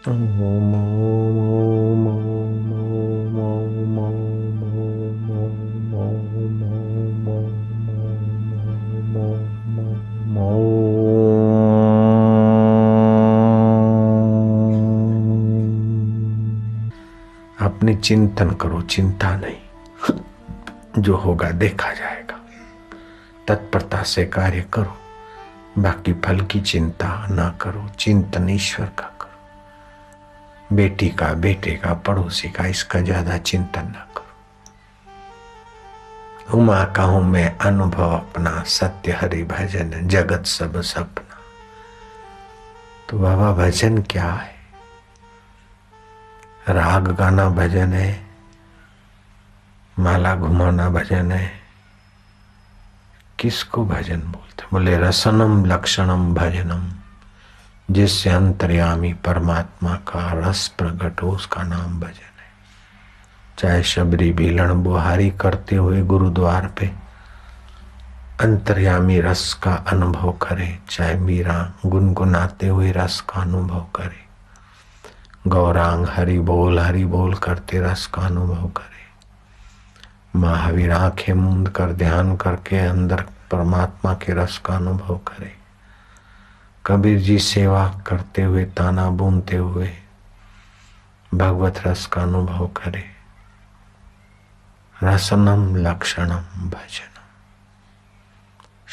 अपनी चिंतन करो, चिंता नहीं, जो होगा देखा जाएगा। तत्परता से कार्य करो, बाकी फल की चिंता ना करो। चिंतन ईश्वर का करो, बेटी का, बेटे का, पड़ोसी का, इसका ज्यादा चिंतन ना करो। उमा कहूं मैं अनुभव अपना, सत्य हरि भजन जगत सब सपना। तो बाबा भजन क्या है? राग गाना भजन है, माला घुमाना भजन है। किसको भजन बोलते? बोले रसनम लक्षणम भजनम, जिससे अंतर्यामी परमात्मा का रस प्रकट हो, उसका नाम भजन है। चाहे शबरी भीलन बुहारी करते हुए गुरुद्वार पे अंतर्यामी रस का अनुभव करे, चाहे मीरा गुनगुनाते हुए रस का अनुभव करे, गौरांग हरि बोल करते रस का अनुभव करे, महावीर आंखें मूंद कर ध्यान करके अंदर परमात्मा के रस का अनुभव करे, कबीर जी सेवा करते हुए ताना बुनते हुए भगवत रस का अनुभव करे। रसनम लक्षणम भजनम।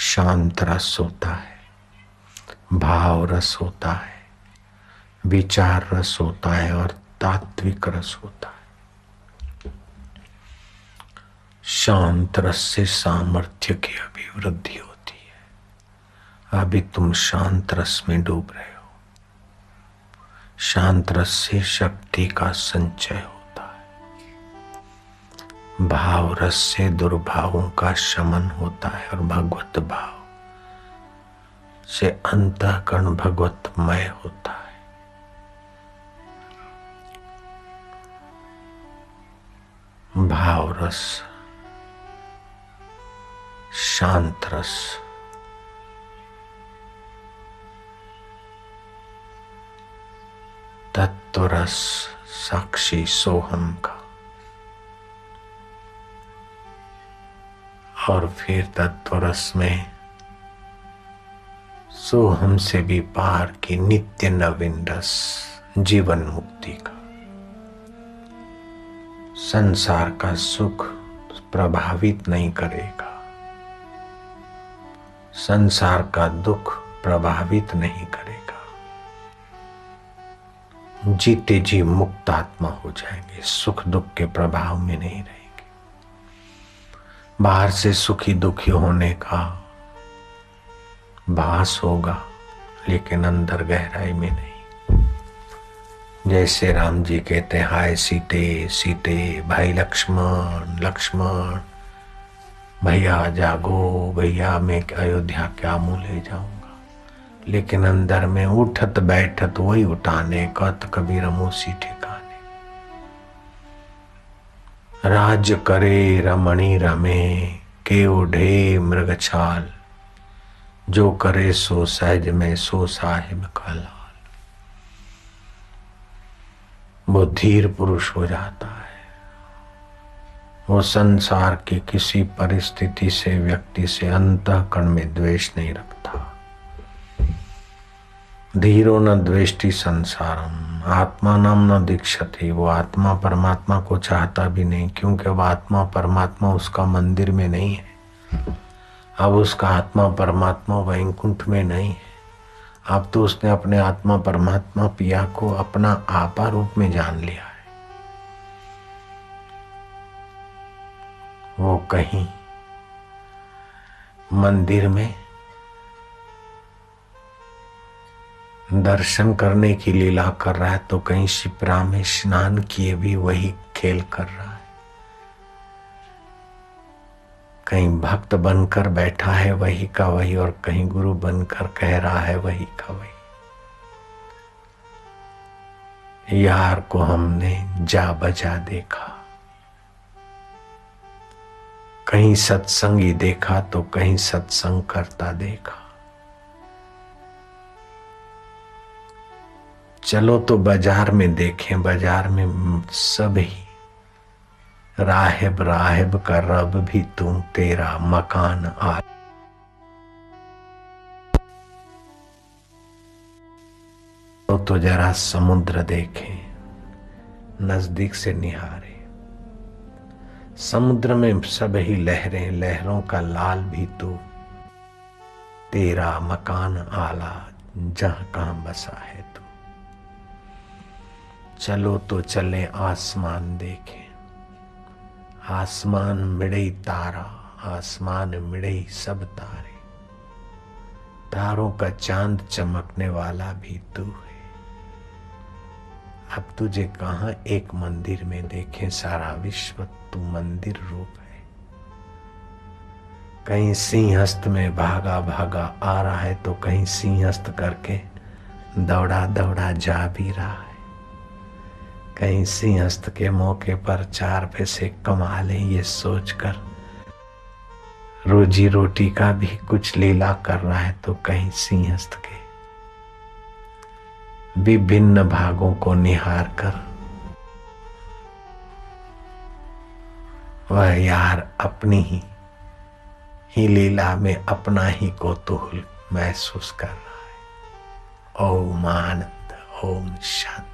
शांत रस होता है, भाव रस होता है, विचार रस होता है और तात्विक रस होता है। शांत रस से सामर्थ्य की अभिवृद्धि होती है। अभी तुम शांत रस में डूब रहे हो। शांत रस से शक्ति का संचय होता है। भाव रस से दुर्भावों का शमन होता है और भगवत भाव से अंतःकरण भगवतमय होता है। भाव रस, शांत रस, तत्व रस, साक्षी सोहम का, और फिर तत्व रस में सोहम से भी पार की नित्य नवीन रस, जीवन मुक्ति का। संसार का सुख प्रभावित नहीं करेगा, संसार का दुख प्रभावित नहीं करेगा। जीते जी मुक्त आत्मा हो जाएंगे, सुख दुख के प्रभाव में नहीं रहेंगे। बाहर से सुखी दुखी होने का भास होगा, लेकिन अंदर गहराई में नहीं। जैसे राम जी कहते हैं, हाय सीते सीते, भाई लक्ष्मण लक्ष्मण, भैया जागो भैया, मैं अयोध्या क्या मुँह ले जाऊंगा। लेकिन अंदर में उठत बैठत वही उठाने, कत कबीर मोसी ठिकाने। राज करे रमणी रमे, के ओढ़े मृगछाल, जो करे सो सहज में, सो साहिब का लाल। वो धीर पुरुष हो जाता है। वो संसार की किसी परिस्थिति से, व्यक्ति से अंतःकरण में द्वेष नहीं रखता। धीरो न द्वेष्टि संसारम, आत्मानम न दीक्षति। वो आत्मा परमात्मा को चाहता भी नहीं, क्योंकि अब आत्मा परमात्मा उसका मंदिर में नहीं है। अब उसका आत्मा परमात्मा वैकुंठ में नहीं है। अब तो उसने अपने आत्मा परमात्मा पिया को अपना आपा रूप में जान लिया है। वो कहीं मंदिर में दर्शन करने की लीला कर रहा है, तो कहीं शिप्रा में स्नान किए भी वही खेल कर रहा है। कहीं भक्त बनकर बैठा है वही का वही, और कहीं गुरु बनकर कह रहा है वही का वही। यार को हमने जा बजा देखा, कहीं सत्संगी देखा तो कहीं सत्संग करता देखा। चलो तो बाजार में देखें, बाजार में सब ही राहिब राहिब का रब भी तू, तेरा मकान आ। तो जरा समुद्र देखें, नजदीक से निहारे। समुद्र में सब ही लहरें, लहरों का लाल भी तू, तेरा मकान आला जहां कहां बसा है तू। चलो तो चले आसमान देखें, आसमान मिड़ई तारा, आसमान मिड़ई सब तारे, तारों का चांद चमकने वाला भी तू है। अब तुझे कहां एक मंदिर में देखें, सारा विश्व तू मंदिर रूप है। कहीं सिंहस्थ में भागा भागा आ रहा है, तो कहीं सिंहस्थ करके दौड़ा दौड़ा जा भी रहा है। कहीं सिंहस्थ के मौके पर 4 पैसे कमा लें ये सोचकर रोजी रोटी का भी कुछ लीला कर रहा है, तो कहीं सिंहस्थ के विभिन्न भागों को निहार कर वह यार अपनी ही लीला में अपना ही कौतूहल महसूस कर रहा है। ओम आनंद, ओम शांति,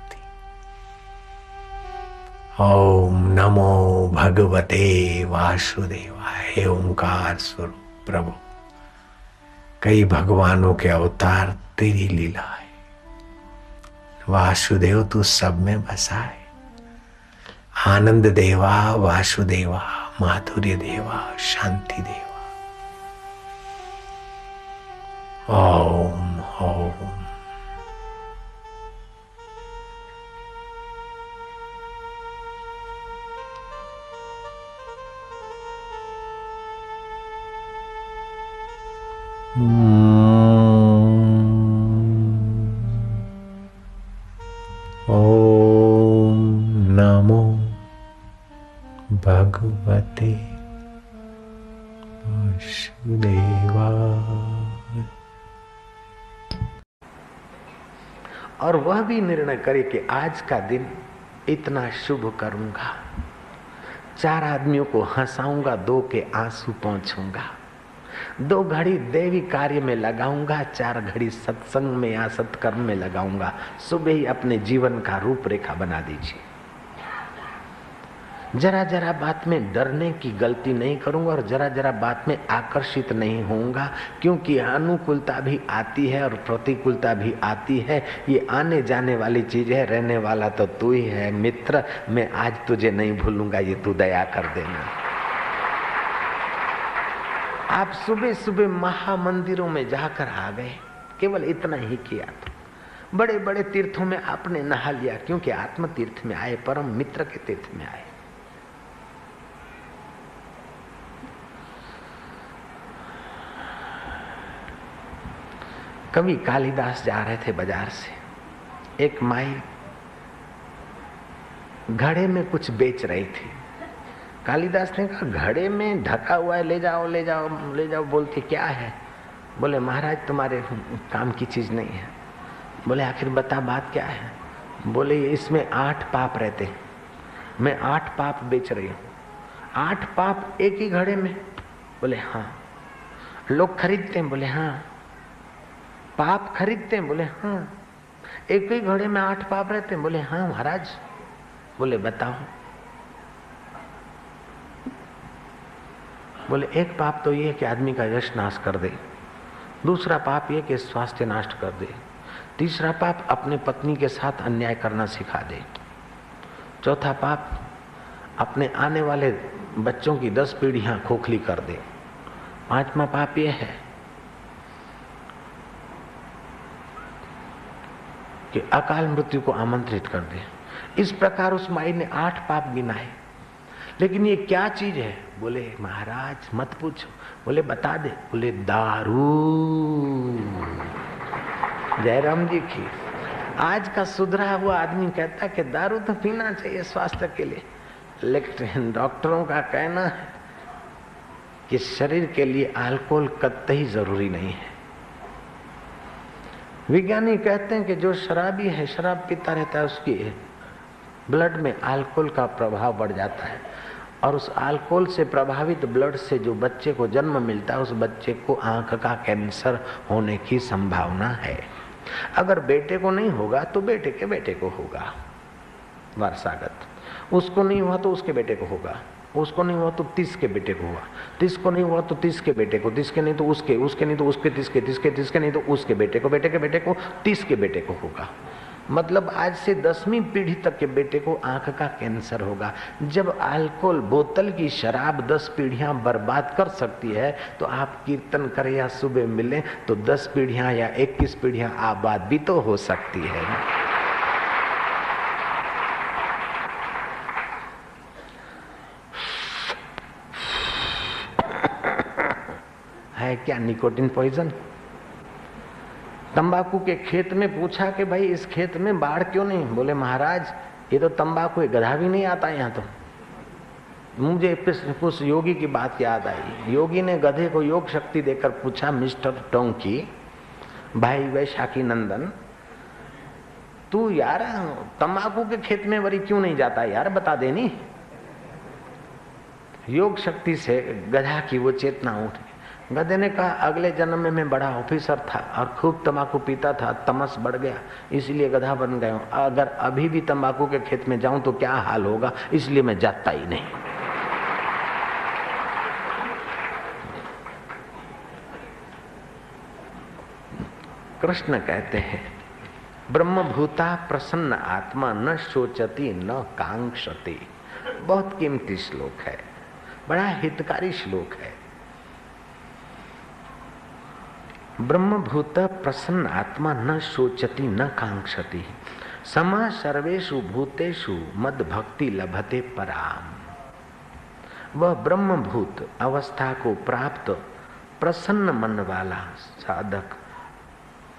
ओम नमो भगवते वासुदेवाय। ओंकार स्वरूप प्रभु, कई भगवानों के अवतार तेरी लीला है। वासुदेव तू सब में बसा है। आनंद देवा, वासुदेवा, माधुर्य देवा, शांति देवा। ओम ओम। ओम नमो भगवते वासुदेवाय। और वह भी निर्णय करे कि आज का दिन इतना शुभ करूंगा, 4 आदमियों को हंसाऊंगा, 2 के आंसू पहुंचूंगा, 2 घड़ी देवी कार्य में लगाऊंगा, 4 घड़ी सत्संग में या सत्कर्म में लगाऊंगा। सुबह ही अपने जीवन का रूपरेखा बना दीजिए। जरा जरा बात में डरने की गलती नहीं करूंगा और जरा जरा बात में आकर्षित नहीं होऊंगा, क्योंकि अनुकूलता भी आती है और प्रतिकूलता भी आती है। ये आने जाने वाली चीज है, रहने वाला तो तू ही है मित्र। मैं आज तुझे नहीं भूलूंगा, ये तू दया कर देना। आप सुबह सुबह महामंदिरों में जाकर आ गए, केवल इतना ही किया तो बड़े बड़े तीर्थों में आपने नहा लिया, क्योंकि आत्म तीर्थ में आए, परम मित्र के तीर्थ में आए। कवि कालिदास जा रहे थे बाजार से, एक माई घड़े में कुछ बेच रही थी। कालिदास ने कहा, घड़े में ढका हुआ है, ले जाओ ले जाओ ले जाओ। बोलती क्या है? बोले महाराज तुम्हारे काम की चीज नहीं है। बोले आखिर बता बात क्या है? बोले इसमें 8 पाप रहते, मैं 8 पाप बेच रही हूँ। 8 पाप एक ही घड़े में? बोले हाँ। लोग खरीदते हैं? बोले हाँ। पाप खरीदते हैं? बोले हाँ। एक ही घड़े में 8 पाप रहते हैं? बोले हाँ महाराज। बोले बताओ। बोले एक पाप तो ये कि आदमी का यश नाश कर दे, दूसरा पाप ये कि स्वास्थ्य नष्ट कर दे, तीसरा पाप अपने पत्नी के साथ अन्याय करना सिखा दे, चौथा पाप अपने आने वाले बच्चों की 10 पीढ़ियां खोखली कर दे, 5वां पाप ये है कि अकाल मृत्यु को आमंत्रित कर दे। इस प्रकार उस माई ने 8 पाप गिनाए। लेकिन ये क्या चीज है? बोले महाराज मत पूछो। बोले बता दे। बोले दारू। जयराम जी की। आज का सुधरा हुआ आदमी कहता कि दारू तो पीना चाहिए स्वास्थ्य के लिए, लेकिन डॉक्टरों का कहना है कि शरीर के लिए अल्कोहल कतई जरूरी नहीं है। विज्ञानी कहते हैं कि जो शराबी है, शराब पीता रहता है, उसकी ब्लड में अल्कोहल का प्रभाव बढ़ जाता है और उस अल्कोहल से प्रभावित ब्लड से जो बच्चे को जन्म मिलता है, उस बच्चे को आंख का कैंसर होने की संभावना है। अगर बेटे को नहीं होगा तो बेटे के बेटे को होगा वारसागत, उसको नहीं हुआ तो उसके बेटे को होगा, उसको नहीं हुआ तो 30 के बेटे को हुआ, 30 को नहीं हुआ तो 30 के बेटे को, 30 के नहीं तो उसके, उसके नहीं तो उसके, 30 के, 30 के, 30 के नहीं तो उसके बेटे को, बेटे के बेटे को, 30 के बेटे को होगा। मतलब आज से 10वीं पीढ़ी तक के बेटे को आंख का कैंसर होगा। जब अल्कोहल, बोतल की शराब 10 पीढ़ियां बर्बाद कर सकती है, तो आप कीर्तन करें या सुबह मिलें तो 10 पीढ़ियां या 21 पीढ़ियां आबाद भी तो हो सकती है क्या निकोटिन पॉइजन? तंबाकू के खेत में पूछा कि भाई इस खेत में बाढ़ क्यों नहीं? बोले महाराज ये तो तंबाकू है, गधा भी नहीं आता यहाँ तो। मुझे उस योगी की बात याद आई। योगी ने गधे को योग शक्ति देकर पूछा, मिस्टर टोंकी, भाई वैशाखी नंदन, तू यार तंबाकू के खेत में वरी क्यों नहीं जाता यार, बता देनी। योग शक्ति से गधा की वो चेतना उठी। गधे ने कहा अगले जन्म में मैं बड़ा ऑफिसर था और खूब तंबाकू पीता था, तमस बढ़ गया, इसलिए गधा बन गया हूं। अगर अभी भी तंबाकू के खेत में जाऊं तो क्या हाल होगा, इसलिए मैं जाता ही नहीं। कृष्ण कहते हैं ब्रह्मभूता प्रसन्न आत्मा न शोचती न कांक्षति। बहुत कीमती श्लोक है, बड़ा हितकारी श्लोक है। ब्रह्मभूत प्रसन्न आत्मा न शोचति न कांक्षति, समा सर्वेषु भूतेषु मद भक्ति लभते पराम। वह ब्रह्मभूत अवस्था को प्राप्त प्रसन्न मन वाला साधक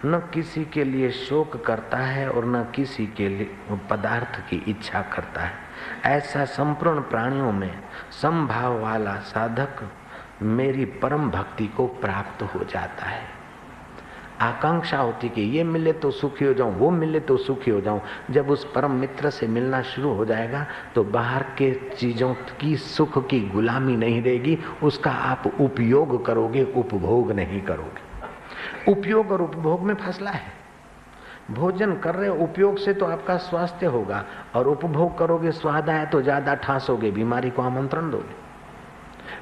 न किसी के लिए शोक करता है और न किसी के लिए पदार्थ की इच्छा करता है। ऐसा संपूर्ण प्राणियों में समभाव वाला साधक मेरी परम भक्ति को प्राप्त हो जाता है। आकांक्षा होती कि ये मिले तो सुखी हो जाऊं, वो मिले तो सुखी हो जाऊं। जब उस परम मित्र से मिलना शुरू हो जाएगा तो बाहर के चीजों की सुख की गुलामी नहीं रहेगी, उसका आप उपयोग करोगे, उपभोग नहीं करोगे। उपयोग और उपभोग में फैसला है। भोजन कर रहे उपयोग से तो आपका स्वास्थ्य होगा, और उपभोग करोगे स्वाद आया तो ज्यादा ठासोगे, बीमारी को आमंत्रण दोगे।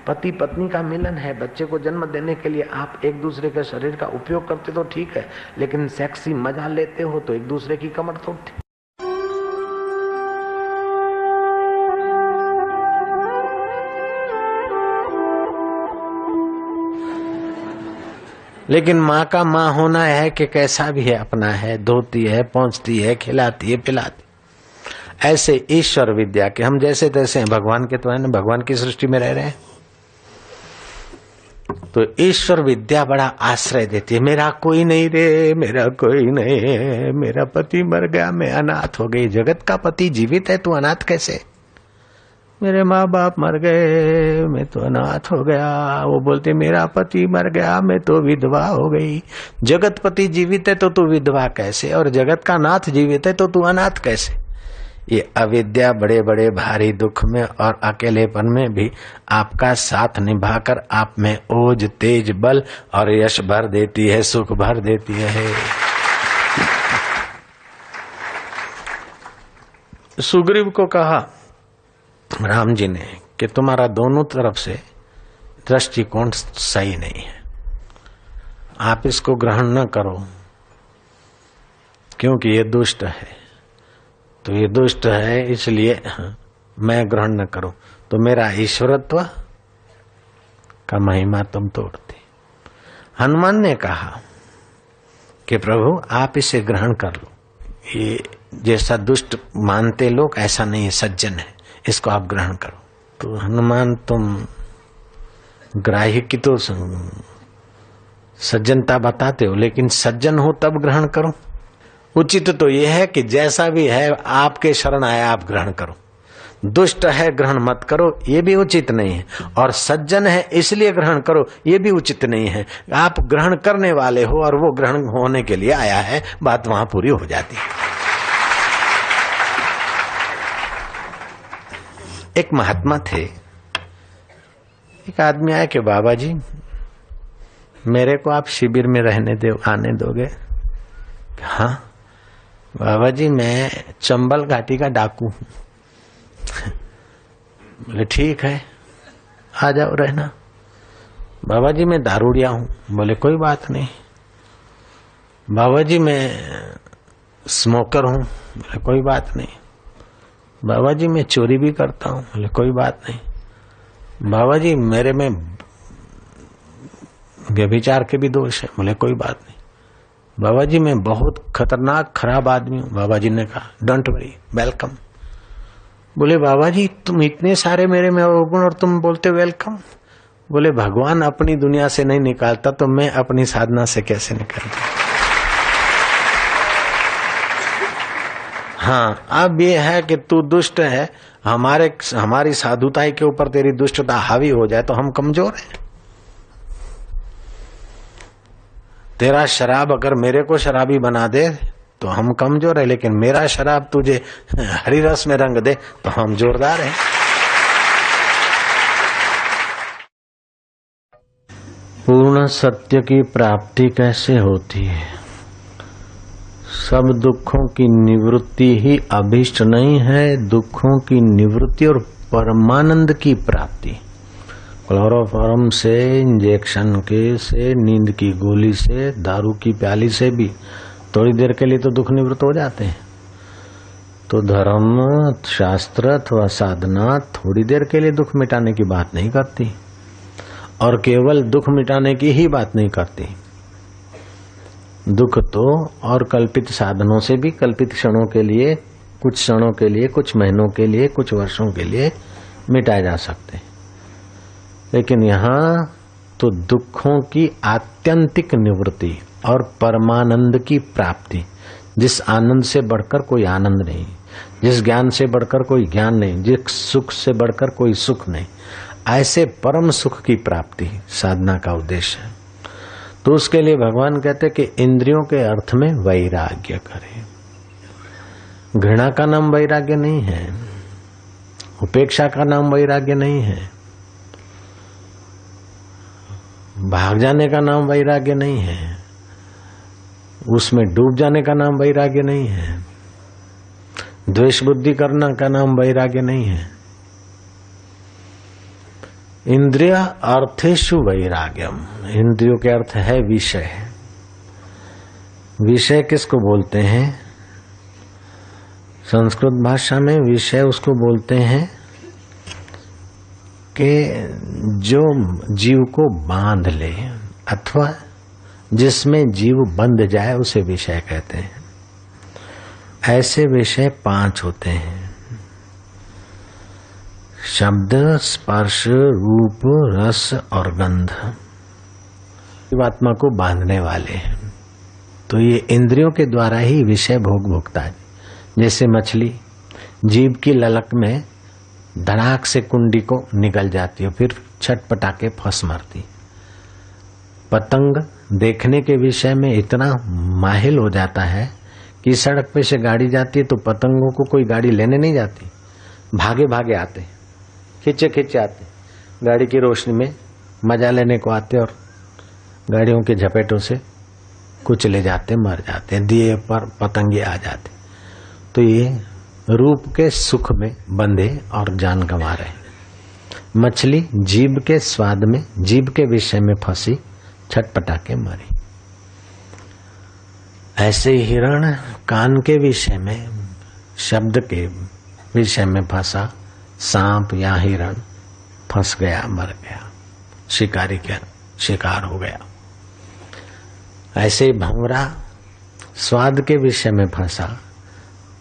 पति पत्नी का मिलन है, बच्चे को जन्म देने के लिए आप एक दूसरे के शरीर का उपयोग करते तो ठीक है, लेकिन सेक्सी मजा लेते हो तो एक दूसरे की कमर तोड़ते। लेकिन माँ का माँ होना है कि कैसा भी है, अपना है, धोती है, पहुंचती है, खिलाती है, पिलाती। ऐसे ईश्वर विद्या के हम जैसे तैसे हैं, भगवान के तो है ना, भगवान की सृष्टि में रह रहे हैं, तो ईश्वर विद्या बड़ा आश्रय देती है। मेरा कोई नहीं रे, मेरा कोई नहीं है, मेरा पति मर गया, मैं अनाथ हो गई। जगत का पति जीवित है, तू अनाथ कैसे? मेरे माँ बाप मर गए, मैं तो अनाथ हो गया। वो बोलते मेरा पति मर गया, मैं तो विधवा हो गई। जगत पति जीवित है तो तू विधवा कैसे, और जगत का नाथ जीवित है तो तू अनाथ कैसे? ये अविद्या बड़े बड़े भारी दुख में और अकेलेपन में भी आपका साथ निभाकर आप में ओज, तेज, बल और यश भर देती है, सुख भर देती है। सुग्रीव को कहा राम जी ने कि तुम्हारा दोनों तरफ से दृष्टिकोण सही नहीं है, आप इसको ग्रहण न करो, क्योंकि ये दुष्ट है। तो ये दुष्ट है इसलिए मैं ग्रहण न करूं, तो मेरा ईश्वरत्व का महिमा तुम तोड़ते। हनुमान ने कहा कि प्रभु आप इसे ग्रहण कर लो, ये जैसा दुष्ट मानते लोग ऐसा नहीं है, सज्जन है, इसको आप ग्रहण करो। तो हनुमान तुम ग्राह्य की तो सज्जनता बताते हो, लेकिन सज्जन हो तब ग्रहण करो। उचित तो यह है कि जैसा भी है आपके शरण आया आप ग्रहण करो। दुष्ट है ग्रहण मत करो, ये भी उचित नहीं है, और सज्जन है इसलिए ग्रहण करो, ये भी उचित नहीं है। आप ग्रहण करने वाले हो और वो ग्रहण होने के लिए आया है, बात वहां पूरी हो जाती है। एक महात्मा थे, एक आदमी आया कि बाबा जी मेरे को आप शिविर में आने दोगे? हाँ बाबा जी मैं चंबल घाटी का डाकू हूं। बोले ठीक है आ जाओ रहना। बाबा जी मैं दारूडिया हूं। बोले कोई बात नहीं। बाबा जी मैं स्मोकर हूं। बोले कोई बात नहीं। बाबा जी मैं चोरी भी करता हूं। बोले कोई बात नहीं। बाबा जी मेरे में व्यभिचार के भी दोष है। बोले कोई बात नहीं। बाबा जी मैं बहुत खतरनाक खराब आदमी हूं। बाबा जी ने कहा डोंट वरी वेलकम। बोले बाबा जी तुम इतने सारे मेरे में अवगुण और तुम बोलते वेलकम। बोले भगवान अपनी दुनिया से नहीं निकालता तो मैं अपनी साधना से कैसे निकालता। हाँ अब ये है कि तू दुष्ट है, हमारी साधुताई के ऊपर तेरी दुष्टता हावी हो जाए तो हम कमजोर हैं। तेरा शराब अगर मेरे को शराबी बना दे तो हम कमजोर है, लेकिन मेरा शराब तुझे हरी रस में रंग दे तो हम जोरदार हैं। पूर्ण सत्य की प्राप्ति कैसे होती है? सब दुखों की निवृत्ति ही अभीष्ट नहीं है, दुखों की निवृत्ति और परमानंद की प्राप्ति। क्लोरोफॉर्म से, इंजेक्शन के से, नींद की गोली से, दारू की प्याली से भी थोड़ी देर के लिए तो दुख निवृत्त हो जाते हैं। तो धर्म शास्त्र अथवा साधना थोड़ी देर के लिए दुख मिटाने की बात नहीं करती, और केवल दुख मिटाने की ही बात नहीं करती। दुख तो और कल्पित साधनों से भी कल्पित क्षणों के लिए, कुछ क्षणों के लिए, कुछ महीनों के लिए, कुछ वर्षों के लिए मिटाए जा सकते हैं, लेकिन यहाँ तो दुखों की आत्यंतिक निवृत्ति और परमानंद की प्राप्ति, जिस आनंद से बढ़कर कोई आनंद नहीं, जिस ज्ञान से बढ़कर कोई ज्ञान नहीं, जिस सुख से बढ़कर कोई सुख नहीं, ऐसे परम सुख की प्राप्ति साधना का उद्देश्य है। तो उसके लिए भगवान कहते कि इंद्रियों के अर्थ में वैराग्य करें। घृणा का नाम वैराग्य नहीं है, उपेक्षा का नाम वैराग्य नहीं है, भाग जाने का नाम वैराग्य नहीं है, उसमें डूब जाने का नाम वैराग्य नहीं है, द्वेष बुद्धि करना का नाम वैराग्य नहीं है। इंद्रिय अर्थेषु वैराग्यम, इंद्रियों के अर्थ है विषय। विषय किसको बोलते हैं? संस्कृत भाषा में विषय उसको बोलते हैं कि जो जीव को बांध ले अथवा जिसमें जीव बंध जाए उसे विषय कहते हैं। ऐसे विषय 5 होते हैं: शब्द, स्पर्श, रूप, रस और गंध। आत्मा को बांधने वाले हैं। तो ये इंद्रियों के द्वारा ही विषय भोग भोगता है। जैसे मछली जीभ की ललक में धड़ाक से कुंडी को निगल जाती है, फिर छटपटा के फंस मरती। पतंग देखने के विषय में इतना माहिल हो जाता है कि सड़क पे से गाड़ी जाती है तो पतंगों को कोई गाड़ी लेने नहीं जाती, भागे भागे आते, खींचे खींचे आते, गाड़ी की रोशनी में मजा लेने को आते और गाड़ियों के झपेटों से कुछ ले जाते, मर जाते, दिए पर पतंगे आ जाते। तो ये रूप के सुख में बंधे और जान गंवा रहे। मछली जीभ के स्वाद में, जीभ के विषय में फंसी, छटपटा के मरी। ऐसे ही हिरण कान के विषय में, शब्द के विषय में फंसा, सांप या हिरण फंस गया, मर गया, शिकारी का शिकार हो गया। ऐसे ही भंवरा स्वाद के विषय में फंसा,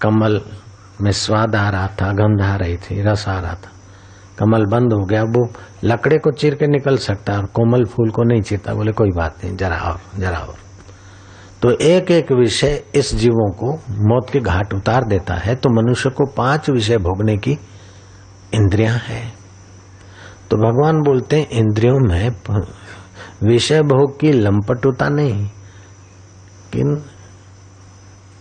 कमल में स्वाद आ रहा था, गंध आ रही थी, रस आ रहा था, कमल बंद हो गया। वो लकड़े को चीर के निकल सकता है और कोमल फूल को नहीं चीरता। बोले कोई बात नहीं, जरा और। तो एक एक विषय इस जीवों को मौत के घाट उतार देता है। तो मनुष्य को 5 विषय भोगने की इंद्रियां हैं। तो भगवान बोलते हैं इंद्रियों में विषय भोग की लंपटता नहीं, किन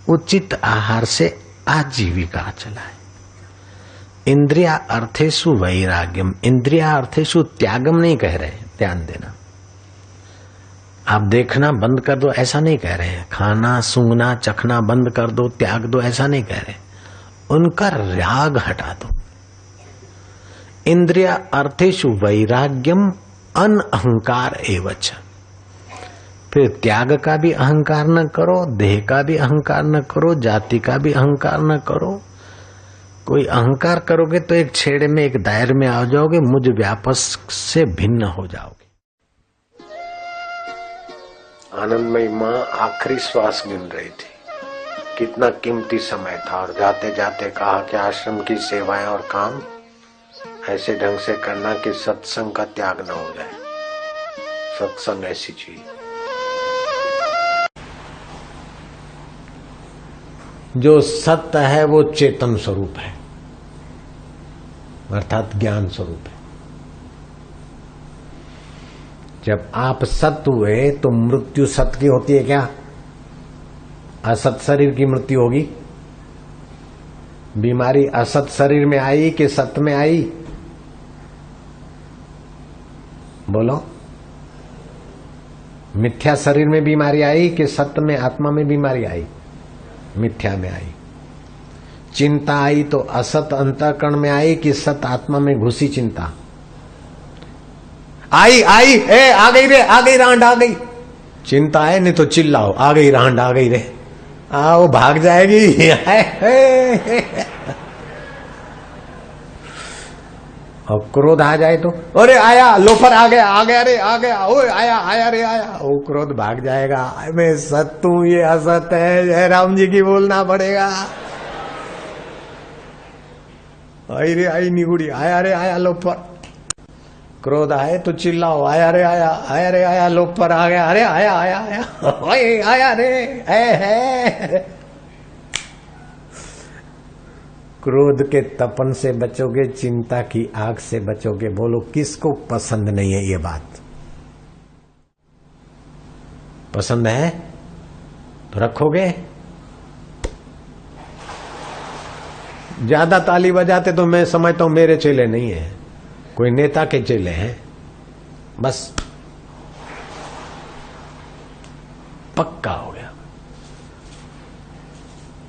उचित आहार से आजीविका चलाए। इंद्रिया अर्थेषु वैराग्यम, इंद्रिया अर्थेषु त्यागम नहीं कह रहे, ध्यान देना। आप देखना बंद कर दो ऐसा नहीं कह रहे हैं, खाना सूंघना चखना बंद कर दो त्याग दो ऐसा नहीं कह रहे, उनका राग हटा दो। इंद्रिया अर्थेषु वैराग्यम अन अहंकार एवच, फिर त्याग का भी अहंकार न करो, देह का भी अहंकार न करो, जाति का भी अहंकार न करो। कोई अहंकार करोगे तो एक छेड़े में एक दायरे में आ जाओगे, मुझ व्यापक से भिन्न हो जाओगे। आनंदमयी माँ आखिरी श्वास गिन रही थी, कितना कीमती समय था, और जाते जाते कहा कि आश्रम की सेवाएं और काम ऐसे ढंग से करना कि सत्संग का त्याग न हो जाए। सत्संग ऐसी चीज जो सत्य है वो चेतन स्वरूप है, अर्थात ज्ञान स्वरूप है। जब आप सत्य हुए तो मृत्यु सत्य की होती है क्या? असत शरीर की मृत्यु होगी। बीमारी असत शरीर में आई कि सत्य में आई? बोलो। मिथ्या शरीर में बीमारी आई कि सत्य में आत्मा में बीमारी आई? मिथ्या में आई। चिंता आई तो असत अंतःकरण में आई कि सत आत्मा में घुसी चिंता? आई आई ए आ गई रे, आ गई रांड आ गई। चिंता है नहीं तो चिल्लाओ आ गई रांड आ गई रे, आओ भाग जाएगी। और क्रोध आ जाए तो अरे आया लोफर आ गया रे आ गया, ओए आया आया रे आया, वो क्रोध भाग जाएगा। मैं सत हूं ये असत है, जयराम जी की बोलना पड़ेगा। आई रे आई निगुड़ी, आया रे आया लोफर। क्रोध आए तो चिल्लाओ आया रे आया, आया रे आया लोफर आ गया, अरे आया आया आया आया रे है। क्रोध के तपन से बचोगे, चिंता की आग से बचोगे। बोलो किसको पसंद नहीं है ये बात? पसंद है तो रखोगे। ज्यादा ताली बजाते तो मैं समझता हूं मेरे चेले नहीं है, कोई नेता के चेले हैं बस। पक्का हो गया।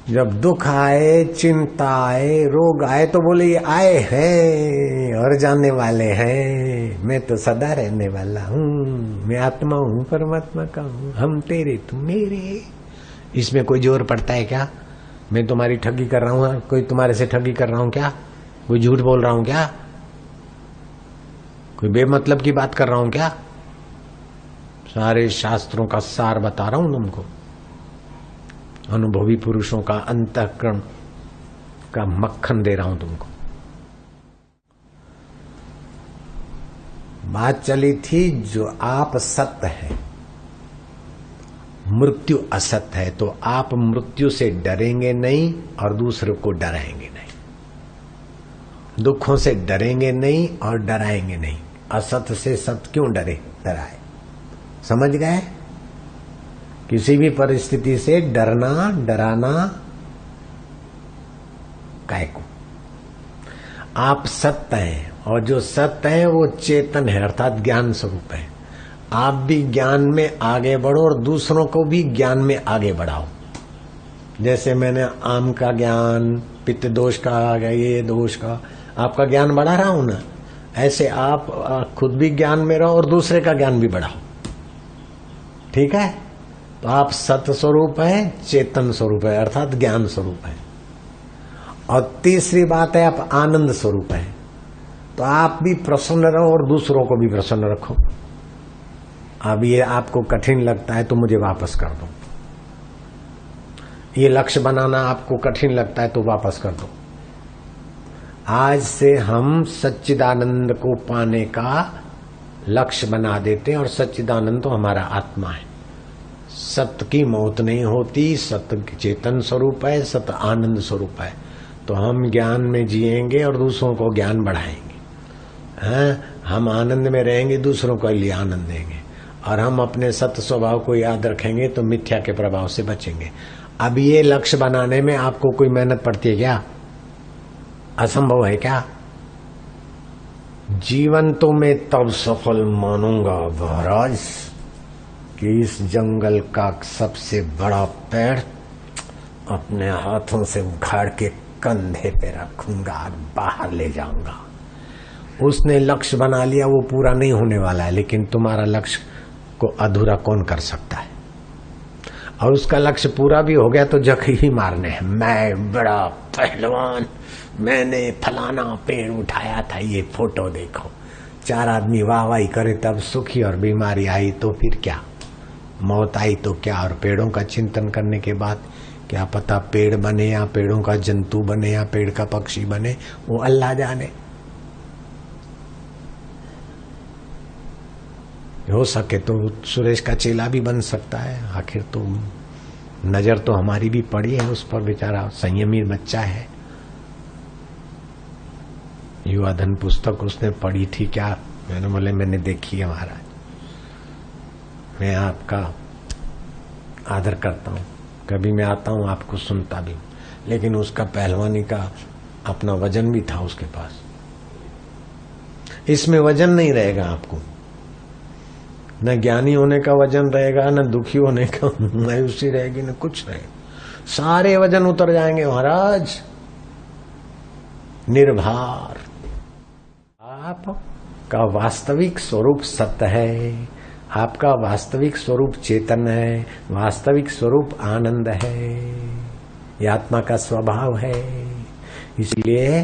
जब दुख आए, चिंता आए, रोग आए तो बोले ये आए हैं और जाने वाले हैं, मैं तो सदा रहने वाला हूं, मैं आत्मा हूं परमात्मा का हूं, हम तेरे तुम मेरे। इसमें कोई जोर पड़ता है क्या? मैं तुम्हारी ठगी कर रहा हूं, कोई तुम्हारे से ठगी कर रहा हूं क्या? कोई झूठ बोल रहा हूं क्या? कोई बेमतलब की बात कर रहा हूं क्या? सारे शास्त्रों का सार बता रहा हूं तुमको, अनुभवी पुरुषों का अंतःकरण का मक्खन दे रहा हूं तुमको। बात चली थी जो आप सत्य है, मृत्यु असत्य है, तो आप मृत्यु से डरेंगे नहीं और दूसरों को डराएंगे नहीं। दुखों से डरेंगे नहीं और डराएंगे नहीं। असत्य से सत्य क्यों डरे डराए? समझ गए? किसी भी परिस्थिति से डरना डराना काय को? आप सत्य हैं और जो सत्य है वो चेतन है, अर्थात ज्ञान स्वरूप है। आप भी ज्ञान में आगे बढ़ो और दूसरों को भी ज्ञान में आगे बढ़ाओ। जैसे मैंने आम का ज्ञान, पित्त दोष का, ये दोष का आपका ज्ञान बढ़ा रहा हूं ना, ऐसे आप खुद भी ज्ञान में रहो और दूसरे का ज्ञान भी बढ़ाओ। ठीक है? तो आप सत्य स्वरूप है, चेतन स्वरूप है, अर्थात ज्ञान स्वरूप है। और तीसरी बात है आप आनंद स्वरूप है। तो आप भी प्रसन्न रहो और दूसरों को भी प्रसन्न रखो। अब ये आपको कठिन लगता है तो मुझे वापस कर दो। ये लक्ष्य बनाना आपको कठिन लगता है तो वापस कर दो। आज से हम सच्चिदानंद को पाने का लक्ष्य बना देते हैं और सच्चिदानंद तो हमारा आत्मा है। सत्य की मौत नहीं होती, सत्य चेतन स्वरूप है, सत्य आनंद स्वरूप है। तो हम ज्ञान में जिएंगे और दूसरों को ज्ञान बढ़ाएंगे। हम आनंद में रहेंगे, दूसरों को लिए आनंद देंगे, और हम अपने सत्य स्वभाव को याद रखेंगे तो मिथ्या के प्रभाव से बचेंगे। अब ये लक्ष्य बनाने में आपको कोई मेहनत पड़ती है क्या? असंभव है क्या? जीवन तो मैं तब सफल मानूंगा महाराज कि इस जंगल का सबसे बड़ा पेड़ अपने हाथों से उखाड़ के कंधे पे रखूंगा और बाहर ले जाऊंगा। उसने लक्ष्य बना लिया, वो पूरा नहीं होने वाला है, लेकिन तुम्हारा लक्ष्य को अधूरा कौन कर सकता है? और उसका लक्ष्य पूरा भी हो गया तो जख ही मारने हैं, मैं बड़ा पहलवान, मैंने फलाना पेड़ उठाया था, ये फोटो देखो। 4 आदमी वाहवाही करे तब सुखी, और बीमारी आई तो फिर क्या, मौत आई तो क्या। और पेड़ों का चिंतन करने के बाद क्या पता पेड़ बने या पेड़ों का जंतु बने या पेड़ का पक्षी बने, वो अल्लाह जाने। हो सके तो सुरेश का चेला भी बन सकता है, आखिर तो नजर तो हमारी भी पड़ी है उस पर, बेचारा संयमी बच्चा है। युवा धन पुस्तक उसने पढ़ी थी क्या? मैंने बोले मैंने देखी है महाराज, मैं आपका आदर करता हूँ, कभी मैं आता हूँ आपको सुनता भी, लेकिन उसका पहलवानी का अपना वजन भी था उसके पास। इसमें वजन नहीं रहेगा आपको, न ज्ञानी होने का वजन रहेगा, न दुखी होने का मायूसी रहेगी, न कुछ रहेगा, सारे वजन उतर जाएंगे महाराज। निर्भर आपका वास्तविक स्वरूप सत्य है, आपका वास्तविक स्वरूप चेतन है, वास्तविक स्वरूप आनंद है, ये आत्मा का स्वभाव है। इसलिए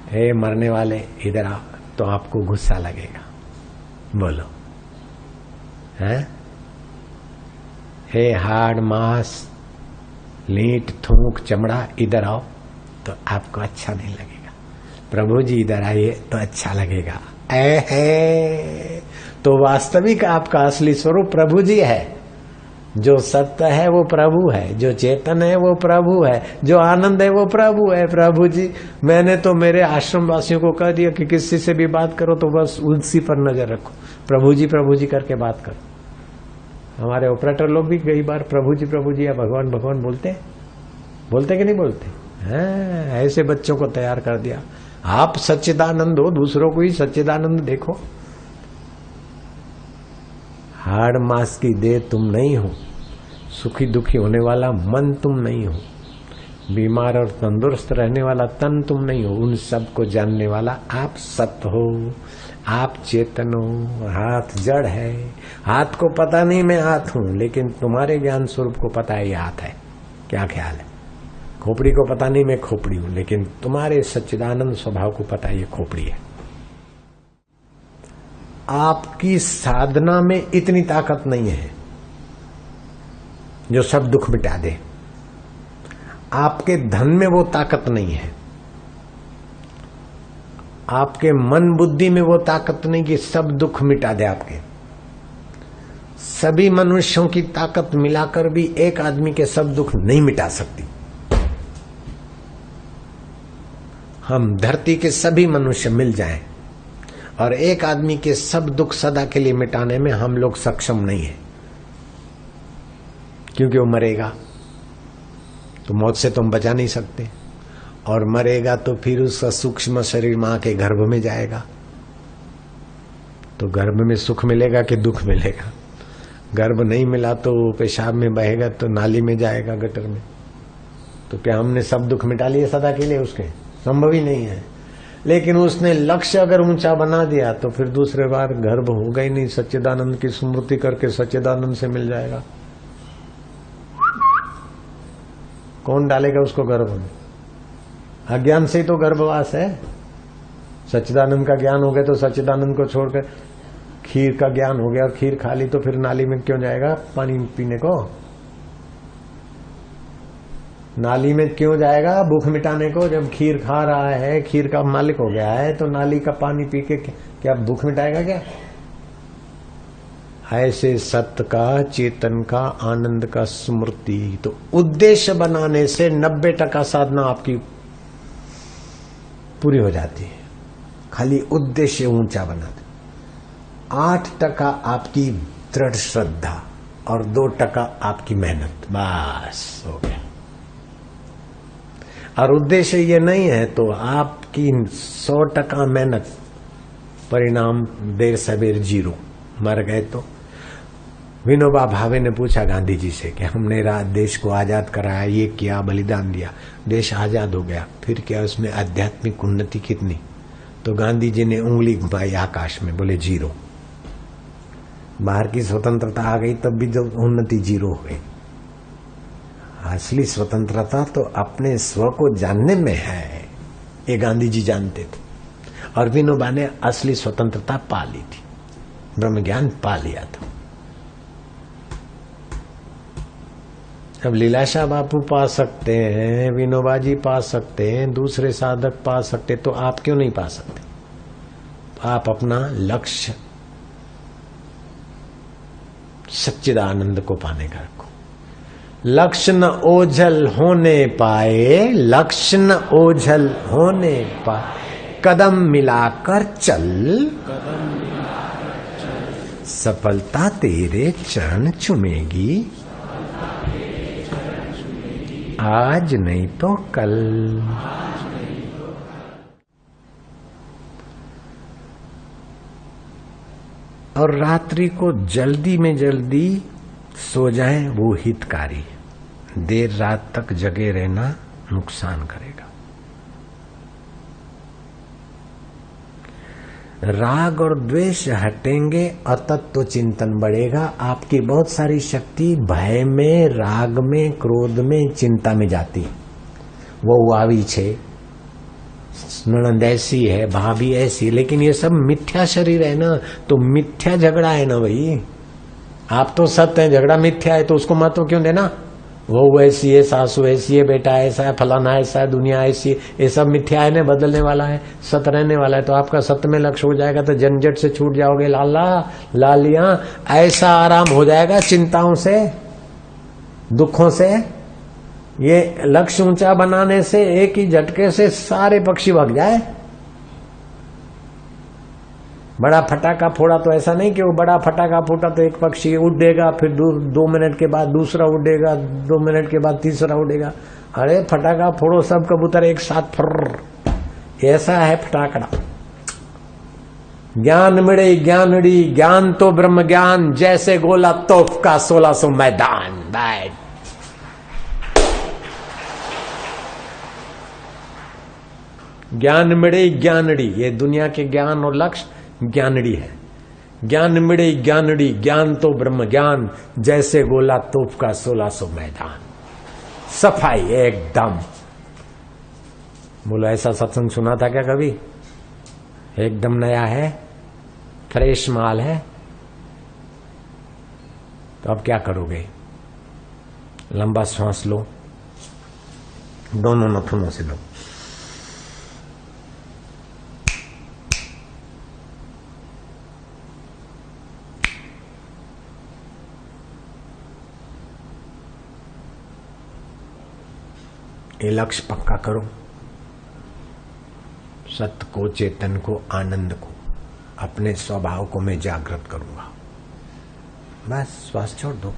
हे मरने वाले इधर आओ, तो आपको गुस्सा लगेगा, बोलो है? हे हाड़ मांस लीट थूक चमड़ा इधर आओ, तो आपको अच्छा नहीं लगेगा। प्रभु जी इधर आइए तो अच्छा लगेगा। तो वास्तविक आपका असली स्वरूप प्रभु जी है, जो सत्य है वो प्रभु है, जो चेतन है वो प्रभु है, जो आनंद है वो प्रभु है। प्रभु जी, मैंने तो मेरे आश्रम वासियों को कह दिया कि किसी से भी बात करो तो बस उसी पर नजर रखो, प्रभु जी करके बात करो। हमारे ऑपरेटर लोग भी कई बार प्रभु जी या भगवान भगवान बोलते कि नहीं बोलते हैं? ऐसे बच्चों को तैयार कर दिया। आप सच्चिदानंद हो, दूसरों को ही सच्चिदानंद देखो। हाड़ मांस की देह तुम नहीं हो, सुखी दुखी होने वाला मन तुम नहीं हो, बीमार और तंदुरुस्त रहने वाला तन तुम नहीं हो, उन सब को जानने वाला आप सत्य हो, आप चेतन हो। हाथ जड़ है, हाथ को पता नहीं मैं हाथ हूं, लेकिन तुम्हारे ज्ञान स्वरूप को पता है ये हाथ है। क्या ख्याल है? खोपड़ी को पता नहीं मैं खोपड़ी हूं, लेकिन तुम्हारे सच्चिदानंद स्वभाव को पता है ये खोपड़ी है। आपकी साधना में इतनी ताकत नहीं है जो सब दुख मिटा दे, आपके धन में वो ताकत नहीं है, आपके मन बुद्धि में वो ताकत नहीं कि सब दुख मिटा दे आपके। सभी मनुष्यों की ताकत मिलाकर भी एक आदमी के सब दुख नहीं मिटा सकती। हम धरती के सभी मनुष्य मिल जाएं और एक आदमी के सब दुख सदा के लिए मिटाने में हम लोग सक्षम नहीं है, क्योंकि वो मरेगा तो मौत से तो हम बचा नहीं सकते, और मरेगा तो फिर उसका सूक्ष्म शरीर मां के गर्भ में जाएगा, तो गर्भ में सुख मिलेगा कि दुख मिलेगा? गर्भ नहीं मिला तो पेशाब में बहेगा तो नाली में जाएगा, गटर में। तो क्या हमने सब दुख मिटा लिए सदा के लिए? उसके संभव ही नहीं है। लेकिन उसने लक्ष्य अगर ऊंचा बना दिया तो फिर दूसरे बार गर्भ होगा ही नहीं, सच्चिदानंद की स्मृति करके सच्चिदानंद से मिल जाएगा। कौन डालेगा उसको गर्भ में? अज्ञान से ही तो गर्भवास है। सच्चिदानंद का ज्ञान हो गया तो सच्चिदानंद को छोड़कर खीर का ज्ञान हो गया, खीर खा ली तो फिर नाली में क्यों जाएगा पानी पीने को? नाली में क्यों जाएगा भूख मिटाने को? जब खीर खा रहा है, खीर का मालिक हो गया है, तो नाली का पानी पी के क्या भूख मिटाएगा क्या? ऐसे सत्य का, चेतन का, आनंद का स्मृति तो उद्देश्य बनाने से 90% साधना आपकी पूरी हो जाती है। खाली उद्देश्य ऊंचा बनाते। 8% आपकी दृढ़ श्रद्धा और 2% आपकी मेहनत, बस हो गया। और उद्देश्य ये नहीं है तो आपकी 100% मेहनत, परिणाम देर सवेर 0, मर गए तो। विनोबा भावे ने पूछा गांधी जी से कि हमने देश को आजाद कराया, ये किया, बलिदान दिया, देश आजाद हो गया, फिर क्या उसमें आध्यात्मिक उन्नति कितनी? तो गांधी जी ने उंगली घुमाई आकाश में, बोले 0। बाहर की स्वतंत्रता आ गई तब भी जो उन्नति 0 हो गई। असली स्वतंत्रता तो अपने स्व को जानने में है, ये गांधी जी जानते थे। और विनोबा ने असली स्वतंत्रता पा ली थी, ब्रह्म ज्ञान पा लिया था। अब लीलाशाह बापू पा सकते हैं, विनोबा जी पा सकते हैं, दूसरे साधक पा सकते, तो आप क्यों नहीं पा सकते? आप अपना लक्ष्य सच्चिदानंद को पाने का रखो। लक्ष्य न ओझल होने पाए, लक्ष्य न ओझल होने पाए, कदम मिलाकर चल, सफलता तेरे चरण चुमेगी, आज नहीं तो कल। और रात्रि को जल्दी में जल्दी सो जाएं, वो हितकारी। देर रात तक जगे रहना नुकसान करेगा। राग और द्वेष हटेंगे, अतत्व चिंतन बढ़ेगा। आपकी बहुत सारी शक्ति भय में, राग में, क्रोध में, चिंता में जाती। वो आवी छे, ननद ऐसी है, भाभी ऐसी, लेकिन ये सब मिथ्या शरीर है ना, तो मिथ्या झगड़ा है ना भाई। आप तो सत्य है, झगड़ा मिथ्या है, तो उसको महत्व क्यों देना? वो ऐसी है, सासू ऐसी है, बेटा ऐसा है, फलाना ऐसा है, दुनिया ऐसी है, ये सब मिथ्या है ना, बदलने वाला है, सत्य रहने वाला है। तो आपका सत्य में लक्ष्य हो जाएगा तो झंझट से छूट जाओगे, लाला लालियां, ऐसा आराम हो जाएगा चिंताओं से, दुखों से। ये लक्ष्य ऊंचा बनाने से एक ही झटके से सारे पक्षी भाग जाए। बड़ा फटाका फोड़ा तो ऐसा नहीं कि वो बड़ा फटाका फूटा तो एक पक्षी उड़ेगा, फिर 2 मिनट के बाद दूसरा उड़ेगा, 2 मिनट के बाद तीसरा उड़ेगा। अरे फटाका फोड़ो, सब कबूतर एक साथ फर्र, ऐसा है फटाकड़ा। ज्ञान मिले ज्ञानड़ी, ज्ञान तो ब्रह्म ज्ञान, जैसे गोला तोप का 1600 मैदान। बैठ ज्ञान मिले ज्ञानड़ी, ये दुनिया के ज्ञान और लक्ष्य ज्ञानड़ी है। ज्ञान मिले ज्ञानड़ी, ज्ञान तो ब्रह्म ज्ञान, जैसे गोला तोप का 1600 मैदान। सफाई एकदम। बोलो ऐसा सत्संग सुना था क्या कभी? एकदम नया है, फ्रेश माल है। तो अब क्या करोगे? लंबा श्वास लो, दोनों नथुनों से लो। ये लक्ष्य पक्का करो, सत्य को, चेतन को, आनंद को, अपने स्वभाव को मैं जागृत करूंगा। बस श्वास छोड़ दो।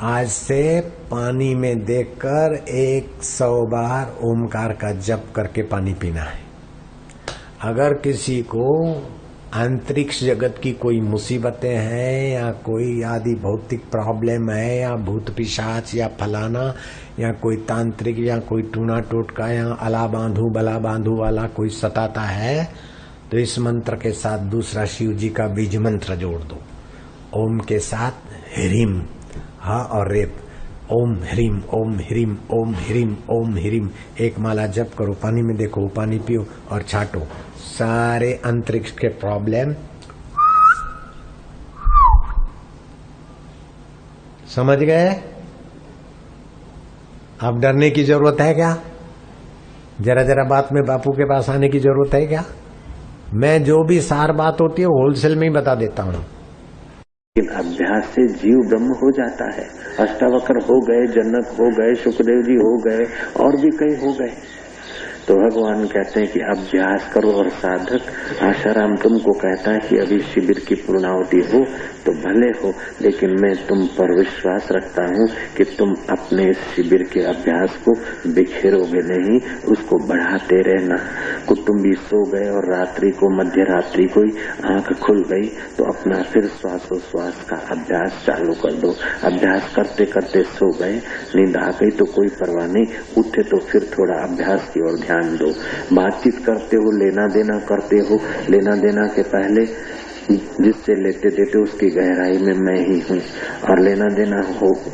आज से पानी में देखकर 100 बार ओमकार का जप करके पानी पीना है। अगर किसी को अंतरिक्ष जगत की कोई मुसीबतें हैं या कोई आदि भौतिक प्रॉब्लम है या भूत पिशाच या फलाना या कोई तांत्रिक या कोई टूना टोटका या अला बांधू बला बांधू वाला कोई सताता है, तो इस मंत्र के साथ दूसरा शिव जी का बीज मंत्र जोड़ दो। ओम के साथ ह्रीम, हा और रेप, ओम ह्रीम ओम ह्रीम ओम ह्रीम ओम ह्रीम, एक माला जप करो, पानी में देखो, पानी पियो और छाटो। सारे अंतरिक्ष के प्रॉब्लम समझ गए? अब डरने की जरूरत है क्या? जरा जरा बात में बापू के पास आने की जरूरत है क्या? मैं जो भी सार बात होती है होलसेल में ही बता देता हूं। अभ्यास से जीव ब्रह्म हो जाता है। अष्टावक्र हो गए, जनक हो गए, सुखदेव जी हो गए, और भी कई हो गए। तो भगवान कहते हैं कि अभ्यास करो। और साधक आशाराम तुमको कहता है कि अभी शिविर की पूर्णाहुति हो तो भले हो, लेकिन मैं तुम पर विश्वास रखता हूँ कि तुम अपने शिविर के अभ्यास को बिखेरोगे नहीं, उसको बढ़ाते रहना। कुटुंबी सो गए और रात्रि को मध्य रात्रि को आंख खुल गई तो अपना फिर श्वासोश्वास का अभ्यास चालू कर दो। अभ्यास करते करते सो गए, नींद आ गई तो कोई परवाह नहीं, उठे तो फिर थोड़ा अभ्यास की ओर ध्यान दो। बातचीत करते हो, लेना देना करते हो, लेना देना के पहले जिससे लेते देते उसकी गहराई में मैं ही हूँ। और लेना देना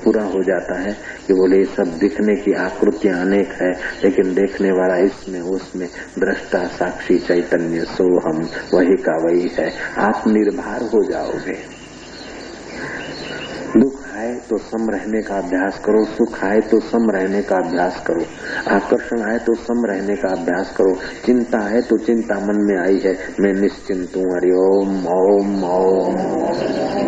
पूरा हो जाता है कि बोले सब दिखने की आकृतियां अनेक है, लेकिन देखने वाला इसमें उसमें दृष्टा साक्षी चैतन्य सो हम वही का वही है। आप निर्भर हो जाओगे। दुख आए तो सम रहने का अभ्यास करो, सुख आए तो सम रहने का अभ्यास करो, आकर्षण आए तो सम रहने का अभ्यास करो, चिंता है तो चिंता मन में आई है मैं निश्चिंत हूँ, हरि ओम ओम ओम,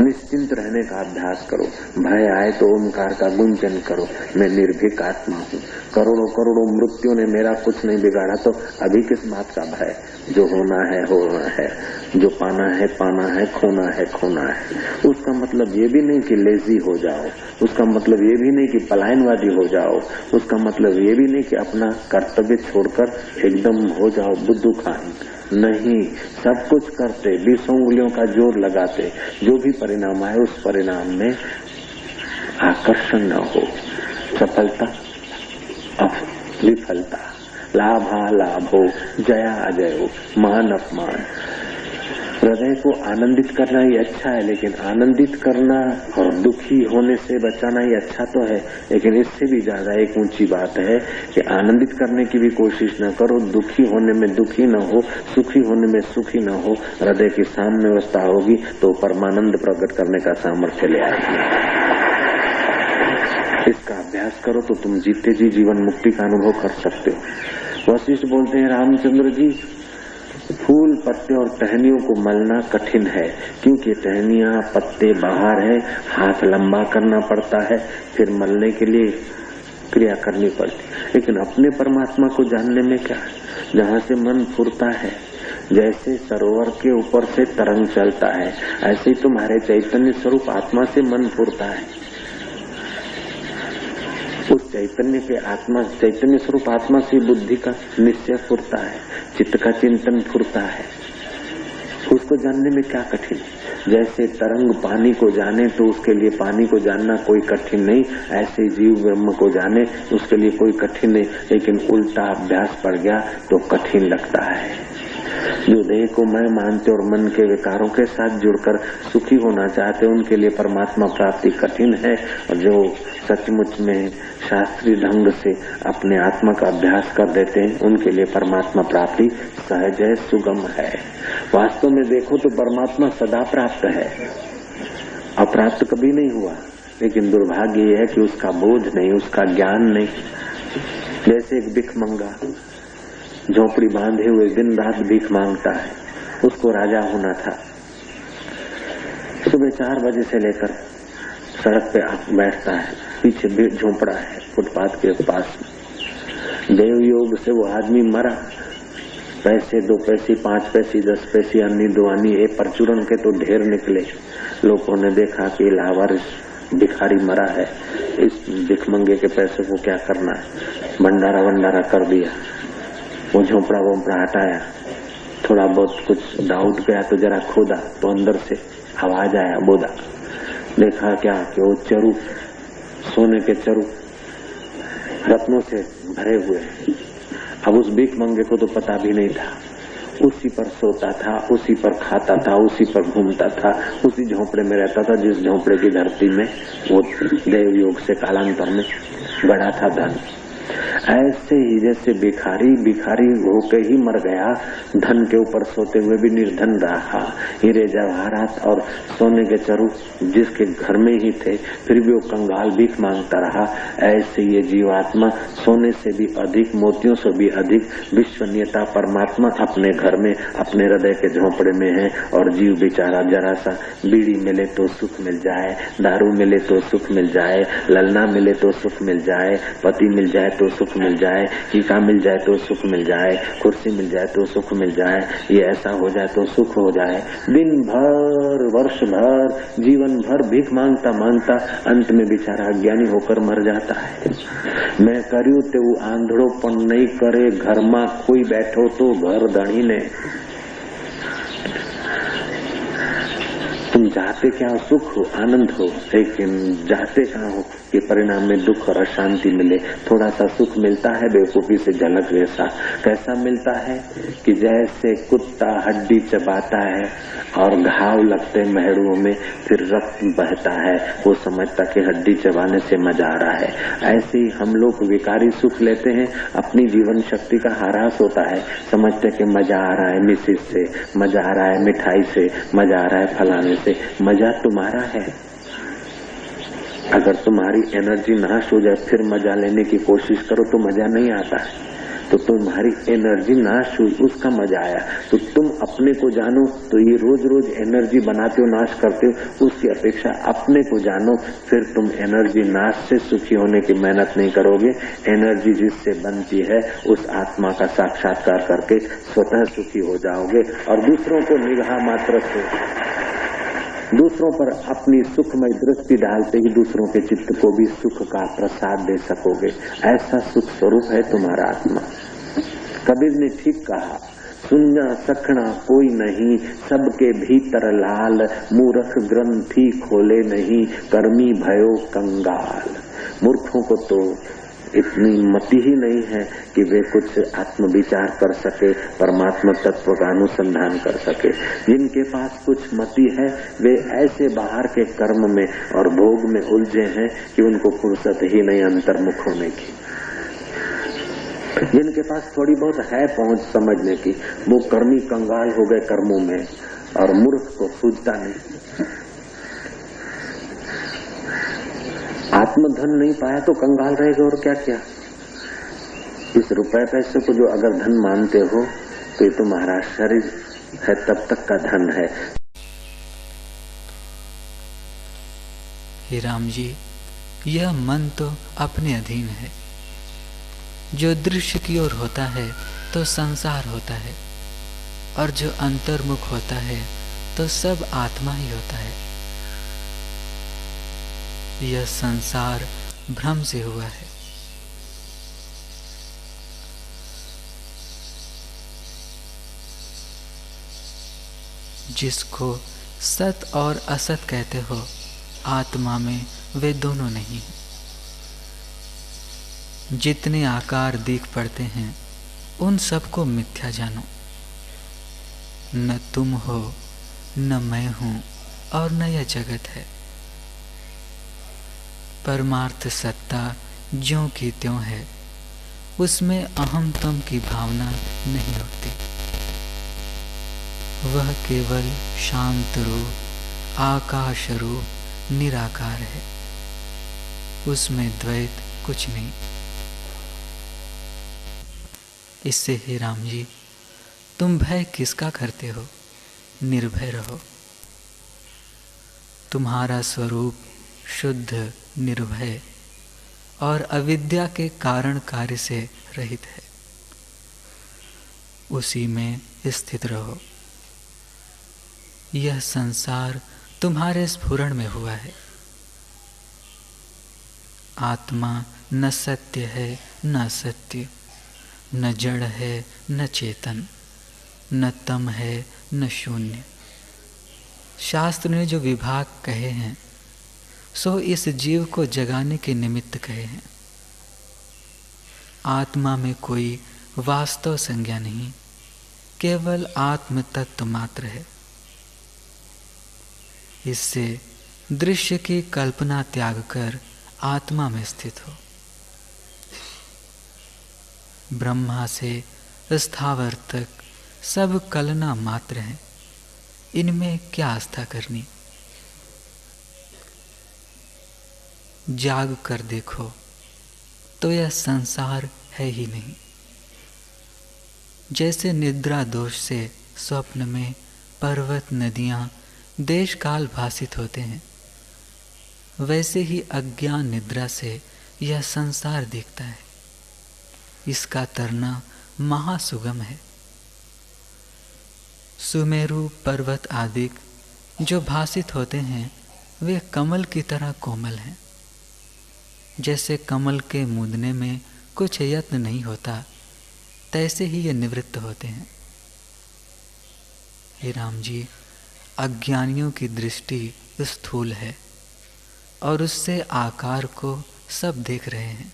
निश्चिंत रहने का अभ्यास करो। भय आए तो ओमकार का गुंजन करो, मैं निर्भीक आत्मा हूँ। करोड़ों करोड़ों मृत्युओं ने मेरा कुछ नहीं बिगाड़ा तो अभी किस बात का भय? जो होना है होना है, जो पाना है पाना है, खोना है खोना है। उसका मतलब ये भी नहीं कि लेजी हो जाओ, उसका मतलब ये भी नहीं कि पलायनवादी हो जाओ, उसका मतलब ये भी नहीं कि अपना कर्तव्य छोड़कर एकदम हो जाओ बुद्धू खान। नहीं, सब कुछ करते, 20 उंगलियों का जोर लगाते, जो भी परिणाम आए उस परिणाम में आकर्षण न हो। सफलता विफलता, लाभा लाभो, जया अजय हो, मान अपमान। हृदय को आनंदित करना ही अच्छा है, लेकिन आनंदित करना और दुखी होने से बचाना ही अच्छा तो है, लेकिन इससे भी ज्यादा एक ऊंची बात है कि आनंदित करने की भी कोशिश न करो, दुखी होने में दुखी न हो, सुखी होने में सुखी न हो। हृदय की साम्य अवस्था होगी तो परमानंद प्रकट करने का सामर्थ्य ले आएगी। इसका अभ्यास करो तो तुम जीते जी जीवन मुक्ति का अनुभव कर सकते हो। वशिष्ठ बोलते हैं, रामचंद्र जी, फूल पत्ते और टहनियों को मलना कठिन है, क्योंकि टहनियां पत्ते बाहर है, हाथ लंबा करना पड़ता है, फिर मलने के लिए क्रिया करनी पड़ती। लेकिन अपने परमात्मा को जानने में क्या है? जहाँ से मन फुरता है, जैसे सरोवर के ऊपर से तरंग चलता है, ऐसे ही तुम्हारे चैतन्य स्वरूप आत्मा से मन फुरता है। उस चैतन्य के आत्मा, चैतन्य स्वरूप आत्मा से बुद्धि का निश्चय फुरता है, चित्त का चिंतन फुरता है। उसको जानने में क्या कठिन? जैसे तरंग पानी को जाने तो उसके लिए पानी को जानना कोई कठिन नहीं, ऐसे जीव ब्रह्म को जाने उसके लिए कोई कठिन नहीं, लेकिन उल्टा अभ्यास पड़ गया तो कठिन लगता है। जो देह को मैं मानते और मन के विकारों के साथ जुड़कर सुखी होना चाहते, उनके लिए परमात्मा प्राप्ति कठिन है, और जो सचमुच में शास्त्रीय ढंग से अपने आत्मा का अभ्यास कर देते हैं, उनके लिए परमात्मा प्राप्ति सहज है, सुगम है। वास्तव में देखो तो परमात्मा सदा प्राप्त है, अप्राप्त कभी नहीं हुआ, लेकिन दुर्भाग्य यह है कि उसका बोध नहीं, उसका ज्ञान नहीं। जैसे एक भिखमंगा झोपड़ी बांधे हुए दिन रात भीख मांगता है, उसको राजा होना था। सुबह 4 बजे से लेकर सड़क पे बैठता है, पीछे झोपड़ा है फुटपाथ के पास। देव योग से वो आदमी मरा, पैसे 2 पैसे 5 पैसे 10 पैसे अन्नी दुआनी ये परचूरन के तो ढेर निकले। लोगों ने देखा कि लावारिस भिखारी मरा है, इस भिखमंगे के पैसे को क्या करना है, भंडारा वंडारा कर दिया। वो झोपड़ा वोपड़ा हटाया, थोड़ा बहुत कुछ डाउट गया तो जरा खोदा तो अंदर से आवाज आया, बोदा। देखा क्या कि वो चरु, सोने के चरु रत्नों से भरे हुए। अब उस भीख मंगे को तो पता भी नहीं था, उसी पर सोता था, उसी पर खाता था, उसी पर घूमता था, उसी झोपड़े में रहता था जिस झोपड़े की धरती में वो देव योग से कालांतर में गड़ा था धन। ऐसे ही जैसे भिखारी होके ही मर गया, धन के ऊपर सोते हुए भी निर्धन रहा। हीरे जवाहरात और सोने के चरु जिसके घर में ही थे, फिर भी वो कंगाल भीख मांगता रहा। ऐसे ये जीवात्मा सोने से भी अधिक, मोतियों से भी अधिक विश्वनीयता परमात्मा अपने घर में, अपने हृदय के झोंपड़े में है। और जीव बेचारा जरा सा बीड़ी मिले तो सुख मिल जाए, दारू मिले तो सुख मिल जाए, ललना मिले तो सुख मिल जाए, पति मिल जाए तो सुख मिल जाए, टीका मिल जाए तो सुख मिल जाए, कुर्सी मिल जाए तो सुख मिल जाए, ये ऐसा हो जाए तो सुख हो जाए। दिन भर, वर्ष भर, जीवन भर भीख मांगता मांगता अंत में बेचारा अज्ञानी होकर मर जाता है। मैं कर्યું तेવું आंधड़ो पण नहीं करे, घर में कोई बैठो तो घर धणी ने। तुम चाहते क्या हो? सुख हो, आनंद हो, लेकिन चाहते कहाँ हो कि परिणाम में दुख और अशांति मिले। थोड़ा सा सुख मिलता है बेवकूफी से झलक जैसा। कैसा मिलता है कि जैसे कुत्ता हड्डी चबाता है और घाव लगते महड़ुओं में, फिर रक्त बहता है, वो समझता कि हड्डी चबाने से मजा आ रहा है। ऐसे ही हम लोग विकारी सुख लेते हैं, अपनी जीवन शक्ति का ह्रास होता है, समझते कि मजा आ रहा है मिसिस से, मजा आ रहा है मिठाई से, मजा आ रहा है फलाने से। मजा तुम्हारा है। अगर तुम्हारी एनर्जी नाश हो जाए फिर मजा लेने की कोशिश करो तो मजा नहीं आता है। तो तुम्हारी एनर्जी नाश हुई, उसका मजा आया। तो तुम अपने को जानो, तो ये रोज रोज एनर्जी बनाते हो, नाश करते हो, उसकी अपेक्षा अपने को जानो, फिर तुम एनर्जी नाश से सुखी होने की मेहनत नहीं करोगे। एनर्जी जिससे बनती है उस आत्मा का साक्षात्कार करके स्वतः सुखी हो जाओगे और दूसरों को निगाह मात्र से, दूसरों पर अपनी सुखमय दृष्टि डालते ही दूसरों के चित्त को भी सुख का प्रसाद दे सकोगे। ऐसा सुख स्वरूप है तुम्हारा आत्मा। कबीर ने ठीक कहा, सुनना सखना कोई नहीं, सबके भीतर लाल, मूर्ख ग्रंथि खोले नहीं, कर्मी भयो कंगाल। मूर्खों को तो इतनी मति ही नहीं है कि वे कुछ आत्मविचार कर सके, परमात्मा तत्व का अनुसंधान कर सके। जिनके पास कुछ मति है वे ऐसे बाहर के कर्म में और भोग में उलझे हैं कि उनको फुर्सत ही नहीं अंतर्मुख होने की। जिनके पास थोड़ी बहुत है पहुंच समझने की, वो कर्मी कंगाल हो गए कर्मों में और मूर्ख को सूझता नहीं। आत्मधन नहीं पाया तो कंगाल रहेगा और क्या क्या। इस रुपए पैसे को जो अगर धन मानते हो तो ये तुम्हारा शरीर है, तब तक का धन है। हे राम जी, यह मन तो अपने अधीन है। जो दृश्य की ओर होता है तो संसार होता है, और जो अंतर्मुख होता है तो सब आत्मा ही होता है। यह संसार भ्रम से हुआ है। जिसको सत और असत कहते हो, आत्मा में वे दोनों नहीं। जितने आकार दिख पड़ते हैं उन सबको मिथ्या जानो। न तुम हो, न मैं हूं, और न यह जगत है। परमार्थ सत्ता ज्यों की त्यों है, उसमें अहम तम की भावना नहीं होती। वह केवल शांत रूप, आकाश रूप, निराकार है। उसमें द्वैत कुछ नहीं। इससे हे राम जी, तुम भय किसका करते हो? निर्भय रहो। तुम्हारा स्वरूप शुद्ध, निर्भय और अविद्या के कारण कार्य से रहित है। उसी में स्थित रहो। यह संसार तुम्हारे स्फुरण में हुआ है। आत्मा न सत्य है न असत्य, न जड़ है न चेतन, न तम है न शून्य। शास्त्र ने जो विभाग कहे हैं सो इस जीव को जगाने के निमित्त कहे हैं। आत्मा में कोई वास्तव संज्ञा नहीं, केवल आत्म तत्व मात्र है। इससे दृश्य की कल्पना त्याग कर आत्मा में स्थित हो। ब्रह्मा से स्थावर तक सब कलना मात्र है, इनमें क्या आस्था करनी। जाग कर देखो तो यह संसार है ही नहीं। जैसे निद्रा दोष से स्वप्न में पर्वत, नदियां, देश काल भासित होते हैं, वैसे ही अज्ञान निद्रा से यह संसार दिखता है। इसका तरना महासुगम है। सुमेरु पर्वत आदि जो भासित होते हैं वे कमल की तरह कोमल हैं। जैसे कमल के मूंदने में कुछ यत्न नहीं होता, तैसे ही ये निवृत्त होते हैं। हे राम जी, अज्ञानियों की दृष्टि स्थूल है और उससे आकार को सब देख रहे हैं।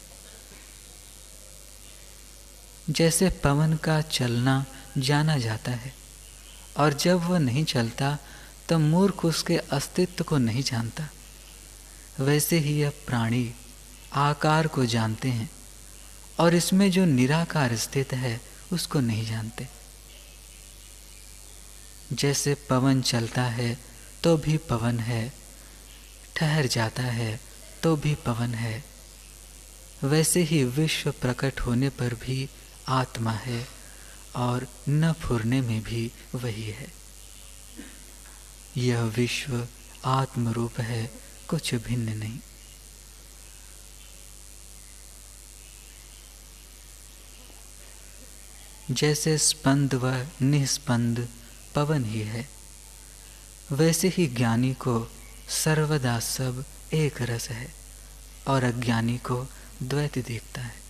जैसे पवन का चलना जाना जाता है और जब वह नहीं चलता तब मूर्ख उसके अस्तित्व को नहीं जानता, वैसे ही यह प्राणी आकार को जानते हैं और इसमें जो निराकार स्थित है उसको नहीं जानते। जैसे पवन चलता है तो भी पवन है, ठहर जाता है तो भी पवन है, वैसे ही विश्व प्रकट होने पर भी आत्मा है और न फुरने में भी वही है। यह विश्व आत्मरूप है, कुछ भिन्न नहीं। जैसे स्पंद व निस्पंद पवन ही है, वैसे ही ज्ञानी को सर्वदा सब एक रस है और अज्ञानी को द्वैत दिखता है।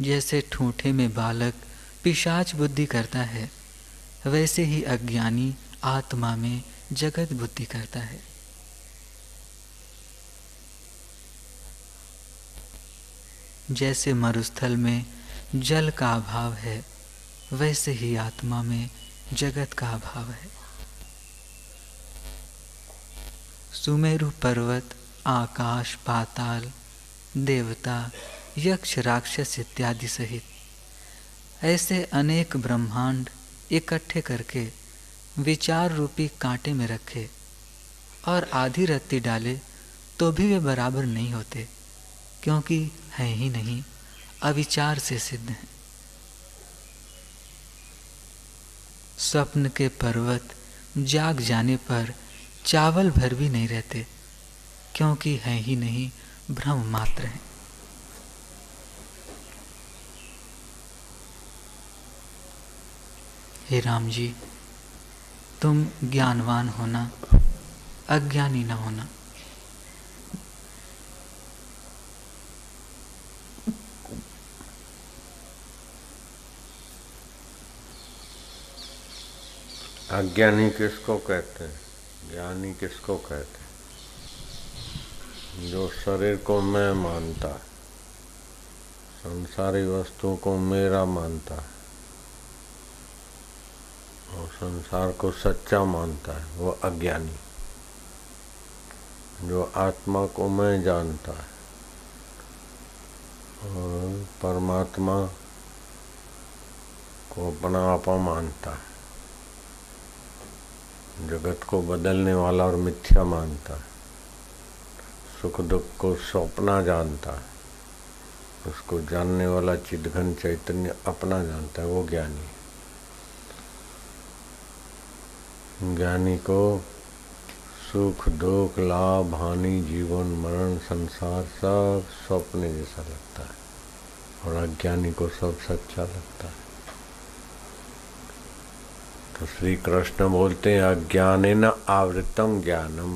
जैसे ठूठे में बालक पिशाच बुद्धि करता है, वैसे ही अज्ञानी आत्मा में जगत बुद्धि करता है। जैसे मरुस्थल में जल का अभाव है, वैसे ही आत्मा में जगत का अभाव है। सुमेरु पर्वत, आकाश, पाताल, देवता, यक्ष, राक्षस इत्यादि सहित ऐसे अनेक ब्रह्मांड इकट्ठे करके विचार रूपी कांटे में रखे और आधी रत्ती डाले तो भी वे बराबर नहीं होते, क्योंकि हैं ही नहीं, अविचार से सिद्ध हैं। स्वप्न के पर्वत जाग जाने पर चावल भर भी नहीं रहते, क्योंकि हैं ही नहीं, भ्रम मात्र हैं। हे राम जी, तुम ज्ञानवान होना, अज्ञानी न होना। अज्ञानी किसको कहते हैं, ज्ञानी किसको कहते हैं? जो शरीर को मैं मानता है, संसारी वस्तुओं को मेरा मानता है और संसार को सच्चा मानता है, वो अज्ञानी। जो आत्मा को मैं जानता है और परमात्मा को अपना आपा मानता है, जगत को बदलने वाला और मिथ्या मानता है, सुख दुख को स्वप्ना जानता है, उसको जानने वाला चिद्घन चैतन्य अपना जानता है, वो ज्ञानी है। ज्ञानी को सुख दुख, लाभ हानि, जीवन मरण, संसार सब स्वप्न जैसा लगता है और अज्ञानी को सब सच्चा लगता है। तो श्री कृष्ण बोलते हैं, अज्ञानेन आवृतम ज्ञानम,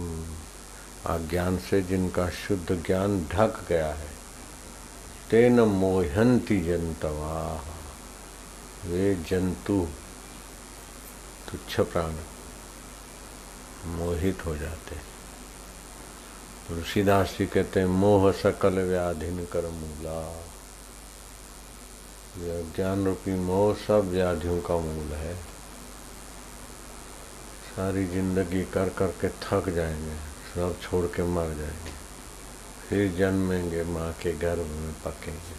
अज्ञान से जिनका शुद्ध ज्ञान ढक गया है, तेन मोहन्ति जंतवा, वे जंतु तुच्छ प्राण मोहित हो जाते। तुलसीदास जी कहते हैं, मोह सकल व्याधिन कर मूला, ये अज्ञान रूपी मोह सब व्याधियों का मूल है। सारी जिंदगी कर कर के थक जाएंगे, सब छोड़ के मर जाएंगे, फिर जन्मेंगे, माँ के गर्भ में पकेंगे,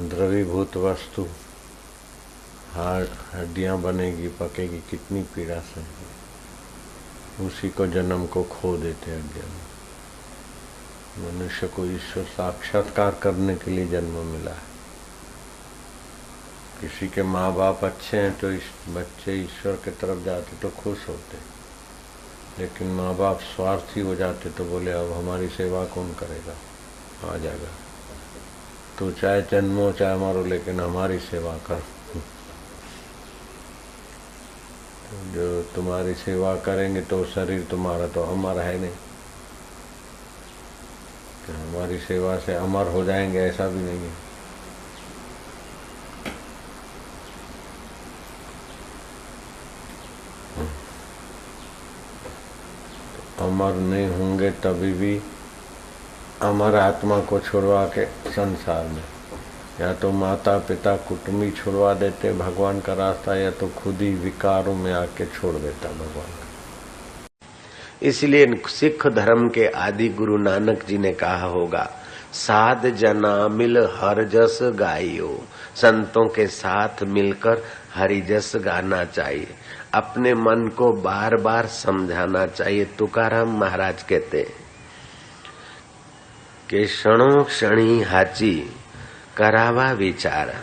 द्रवीभूत वस्तु हड्डियां बनेगी, पकेगी, कितनी पीड़ा सहेगी, उसी को जन्म को खो देते हैं अज्ञान। मनुष्य को ईश्वर साक्षात्कार करने के लिए जन्म मिला है। किसी के माँ बाप अच्छे हैं तो बच्चे ईश्वर की तरफ जाते तो खुश होते, लेकिन माँ बाप स्वार्थी हो जाते तो बोले अब हमारी सेवा कौन करेगा, आ जाएगा तो चाहे जन्मो चाहे मरो लेकिन हमारी सेवा कर। जो तुम्हारी सेवा करेंगे तो शरीर तुम्हारा तो अमर है नहीं, कि हमारी सेवा से अमर हो जाएंगे ऐसा भी नहीं है। तो अमर नहीं होंगे तभी भी अमर आत्मा को छुड़वा के संसार में या तो माता पिता कुटुंबी छुड़वा देते भगवान का रास्ता, या तो खुद ही विकारों में आके छोड़ देता भगवान का। इसलिए सिख धर्म के आदि गुरु नानक जी ने कहा होगा, साध जना मिल हर जस गाइयो, संतों के साथ मिलकर हरि जस गाना चाहिए, अपने मन को बार बार समझाना चाहिए। तुकाराम महाराज कहते कि क्षणों क्षणी हाची करावा विचारा,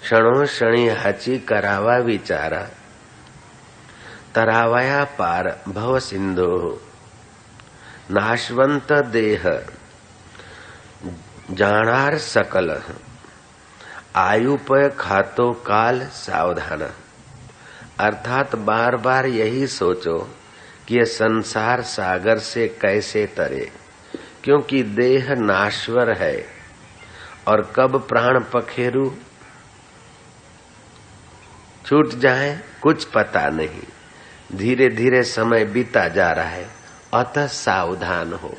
क्षणों क्षणी हाची करावा विचारा, तरावया पार भव सिंधु, नाशवंत देह जाणार सकल, आयुपय खातो काल सावधान। अर्थात बार बार यही सोचो कि यह संसार सागर से कैसे तरे, क्योंकि देह नाश्वर है और कब प्राण पखेरु छूट जाए कुछ पता नहीं। धीरे धीरे समय बीता जा रहा है, अतः सावधान हो।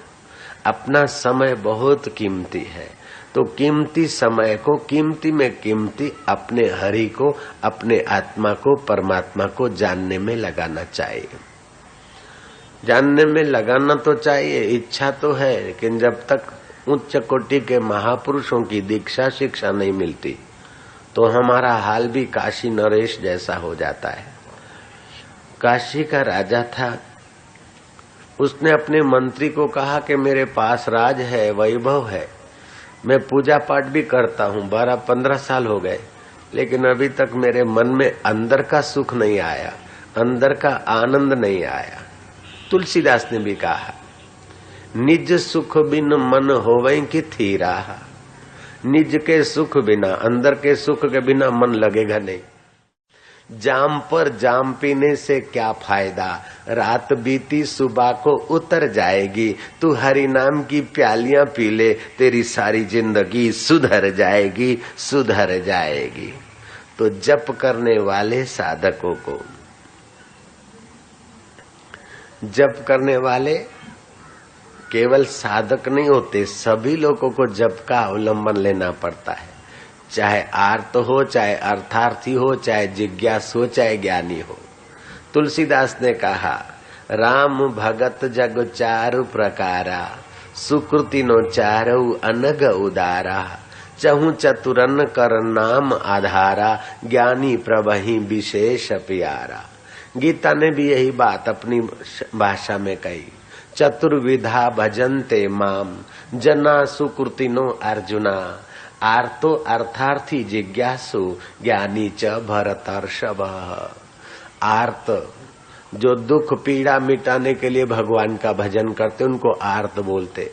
अपना समय बहुत कीमती है, तो कीमती समय को कीमती में कीमती अपने हरि को, अपने आत्मा को, परमात्मा को जानने में लगाना चाहिए। जानने में लगाना तो चाहिए, इच्छा तो है, लेकिन जब तक उच्च कोटि के महापुरुषों की दीक्षा शिक्षा नहीं मिलती तो हमारा हाल भी काशी नरेश जैसा हो जाता है। काशी का राजा था, उसने अपने मंत्री को कहा कि मेरे पास राज है, वैभव है, मैं पूजा पाठ भी करता हूँ, 12-15 साल हो गए, लेकिन अभी तक मेरे मन में अंदर का सुख नहीं आया, अंदर का आनंद नहीं आया। तुलसीदास ने भी कहा, निज सुख बिन मन होवे कि थीरा, निज के सुख बिना, अंदर के सुख के बिना मन लगेगा नहीं। जाम पर जाम पीने से क्या फायदा, रात बीती सुबह को उतर जाएगी, तू हरि नाम की प्यालियां पी ले, तेरी सारी जिंदगी सुधर जाएगी, सुधर जाएगी। तो जप करने वाले साधकों को, जप करने वाले केवल साधक नहीं होते, सभी लोगों को जप का अवलंबन लेना पड़ता है। चाहे आर्त हो, चाहे अर्थार्थी हो, चाहे जिज्ञासु हो, चाहे ज्ञानी हो। तुलसीदास ने कहा, राम भगत जग चारु प्रकारा, सुकृति नो चारु अनग उदारा, चहु चतुरन कर नाम आधारा, ज्ञानी प्रभहि विशेष प्यारा। गीता ने भी यही बात अपनी भाषा में कही, चतुर्विधा भजन्ते माम जना सुकृतिनो अर्जुना, आर्तो अर्थार्थी जिज्ञासु ज्ञानी च भरतर्षभ। आर्त जो दुख पीड़ा मिटाने के लिए भगवान का भजन करते उनको आर्त बोलते,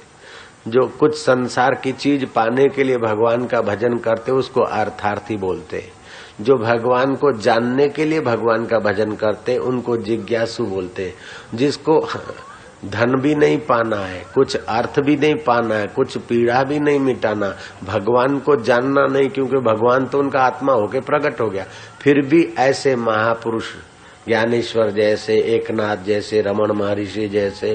जो कुछ संसार की चीज पाने के लिए भगवान का भजन करते उसको अर्थार्थी बोलते, जो भगवान को जानने के लिए भगवान का भजन करते उनको जिज्ञासु बोलते। जिसको धन भी नहीं पाना है, कुछ अर्थ भी नहीं पाना है, कुछ पीड़ा भी नहीं मिटाना, भगवान को जानना नहीं, क्योंकि भगवान तो उनका आत्मा होके प्रकट हो गया, फिर भी ऐसे महापुरुष ज्ञानेश्वर जैसे, एकनाथ जैसे, रमण महर्षि जैसे,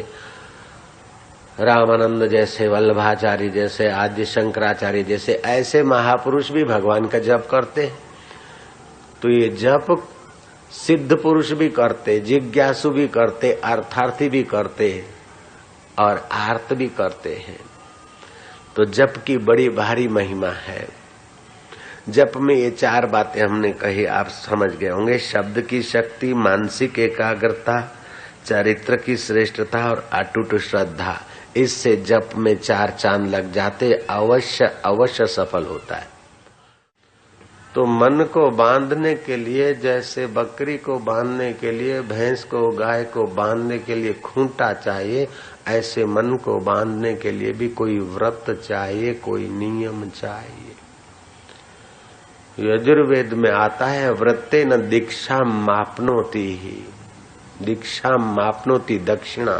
रामानंद जैसे, वल्लभाचार्य जैसे, आदि शंकराचार्य जैसे, ऐसे महापुरुष भी भगवान का जप करते। तो ये जप सिद्ध पुरुष भी करते, जिज्ञासु भी करते, अर्थार्थी भी करते और आर्त भी करते हैं। तो जप की बड़ी भारी महिमा है। जप में ये 4 बातें हमने कही, आप समझ गए होंगे। शब्द की शक्ति, मानसिक एकाग्रता, चरित्र की श्रेष्ठता और अटूट श्रद्धा, इससे जप में 4 चांद लग जाते, अवश्य अवश्य सफल होता है। तो मन को बांधने के लिए, जैसे बकरी को बांधने के लिए, भैंस को, गाय को बांधने के लिए खूंटा चाहिए, ऐसे मन को बांधने के लिए भी कोई व्रत चाहिए, कोई नियम चाहिए। यजुर्वेद में आता है व्रतेन दीक्षा मापनोति ही, दीक्षा मापनोति दक्षिणा,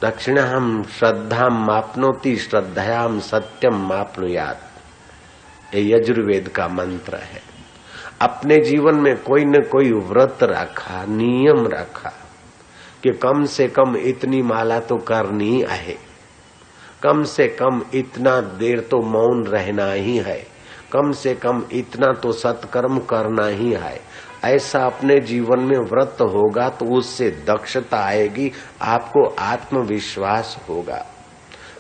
दक्षिणाम श्रद्धा मापनोति श्रद्धायाम सत्यम मापनुयात। ये यजुर्वेद का मंत्र है। अपने जीवन में कोई न कोई व्रत रखा, नियम रखा कि कम से कम इतनी माला तो करनी है, कम से कम इतना देर तो मौन रहना ही है, कम से कम इतना तो सत्कर्म करना ही है। ऐसा अपने जीवन में व्रत होगा तो उससे दक्षता आएगी, आपको आत्मविश्वास होगा।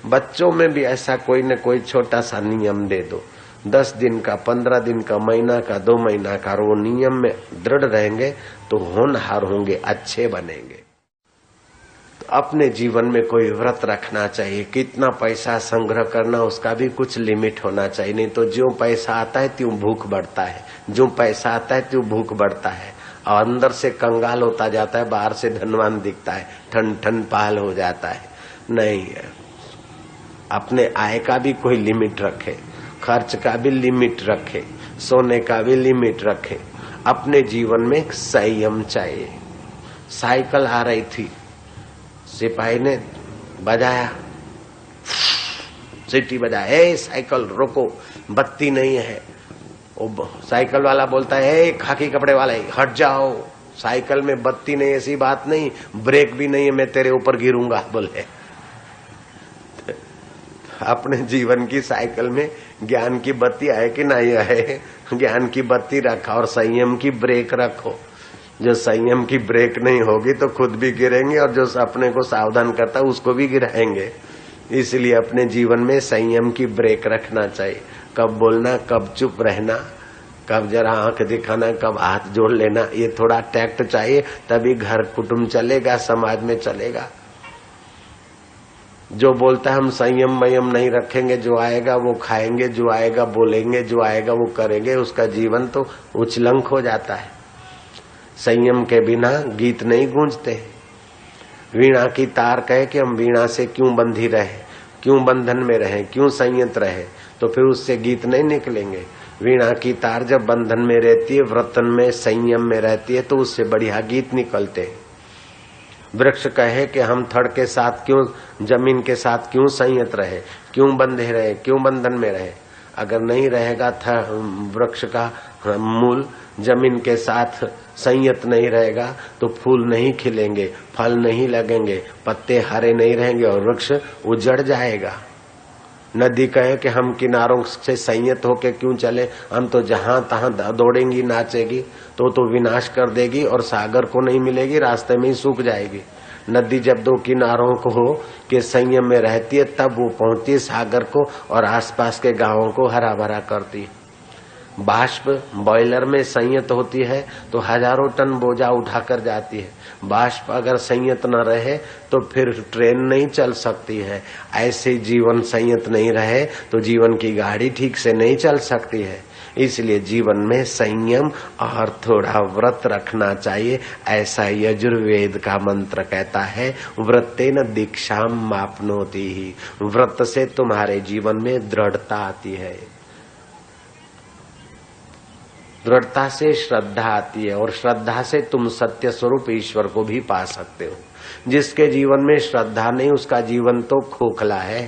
बच्चों में भी ऐसा कोई न कोई छोटा सा नियम दे दो, 10 दिन का, 15 दिन का, महीना का, 2 महीना का, वो नियम में दृढ़ रहेंगे तो होनहार होंगे, अच्छे बनेंगे। तो अपने जीवन में कोई व्रत रखना चाहिए। कितना पैसा संग्रह करना, उसका भी कुछ लिमिट होना चाहिए, नहीं तो जो पैसा आता है त्यों भूख बढ़ता है, जो पैसा आता है त्यों भूख बढ़ता है, और अंदर से कंगाल होता जाता है, बाहर से धनवान दिखता है, ठन ठन पाल हो जाता है। नहीं है, अपने आय का भी कोई लिमिट रखे, खर्च का भी लिमिट रखे, सोने का भी लिमिट रखे। अपने जीवन में संयम चाहिए। साइकिल आ रही थी, सिपाही ने बजाया, सीटी बजाया, ए साइकिल रोको, बत्ती नहीं है। वो साइकिल वाला बोलता है, ए खाकी कपड़े वाले हट जाओ, साइकिल में बत्ती नहीं, ऐसी बात नहीं, ब्रेक भी नहीं है, मैं तेरे ऊपर गिरूंगा बोले। अपने जीवन की साइकिल में ज्ञान की बत्ती है कि नहीं है? ज्ञान की बत्ती रखा और संयम की ब्रेक रखो। जो संयम की ब्रेक नहीं होगी तो खुद भी गिरेंगे, और जो अपने को सावधान करता है उसको भी गिराएंगे। इसलिए अपने जीवन में संयम की ब्रेक रखना चाहिए। कब बोलना, कब चुप रहना, कब जरा आंख दिखाना, कब हाथ जोड़ लेना, ये थोड़ा टैक्ट चाहिए, तभी घर कुटुंब चलेगा, समाज में चलेगा। जो बोलता है हम संयम वयम नहीं रखेंगे, जो आएगा वो खाएंगे, जो आएगा बोलेंगे, जो आएगा वो करेंगे, उसका जीवन तो उछलंक हो जाता है। संयम के बिना गीत नहीं गूंजते। वीणा की तार कहे कि हम वीणा से क्यों बंधी रहे, क्यों बंधन में रहे, क्यों संयत रहे, तो फिर उससे गीत नहीं निकलेंगे। वीणा की तार जब बंधन में रहती है, व्रतन में, संयम में रहती है, तो उससे बढ़िया गीत निकलते हैं। वृक्ष कहे कि हम थड़ के साथ क्यों, जमीन के साथ क्यों संयत रहे, क्यों बंधे रहे, क्यों बंधन में रहे। अगर नहीं रहेगा था वृक्ष का मूल जमीन के साथ संयत नहीं रहेगा तो फूल नहीं खिलेंगे, फल नहीं लगेंगे, पत्ते हरे नहीं रहेंगे और वृक्ष उजड़ जाएगा। नदी कहे कि हम किनारों से संयत होके क्यों चले, हम तो जहां तहां दौड़ेंगी, नाचेगी, तो विनाश कर देगी और सागर को नहीं मिलेगी, रास्ते में ही सूख जाएगी। नदी जब 2 किनारों को हो के संयम में रहती है, तब वो पहुंचती है सागर को और आसपास के गांवों को हरा भरा करती है। बाष्प बॉयलर में संयत होती है तो हजारों टन बोझा उठाकर जाती है। बाष्प अगर संयत न रहे तो फिर ट्रेन नहीं चल सकती है। ऐसे जीवन संयत नहीं रहे तो जीवन की गाड़ी ठीक से नहीं चल सकती है। इसलिए जीवन में संयम और थोड़ा व्रत रखना चाहिए, ऐसा यजुर्वेद का मंत्र कहता है। व्रतेन दीक्षाम मापनोति ही, व्रत से तुम्हारे जीवन में दृढ़ता आती है, दृढ़ता से श्रद्धा आती है और श्रद्धा से तुम सत्य स्वरूप ईश्वर को भी पा सकते हो। जिसके जीवन में श्रद्धा नहीं उसका जीवन तो खोखला है।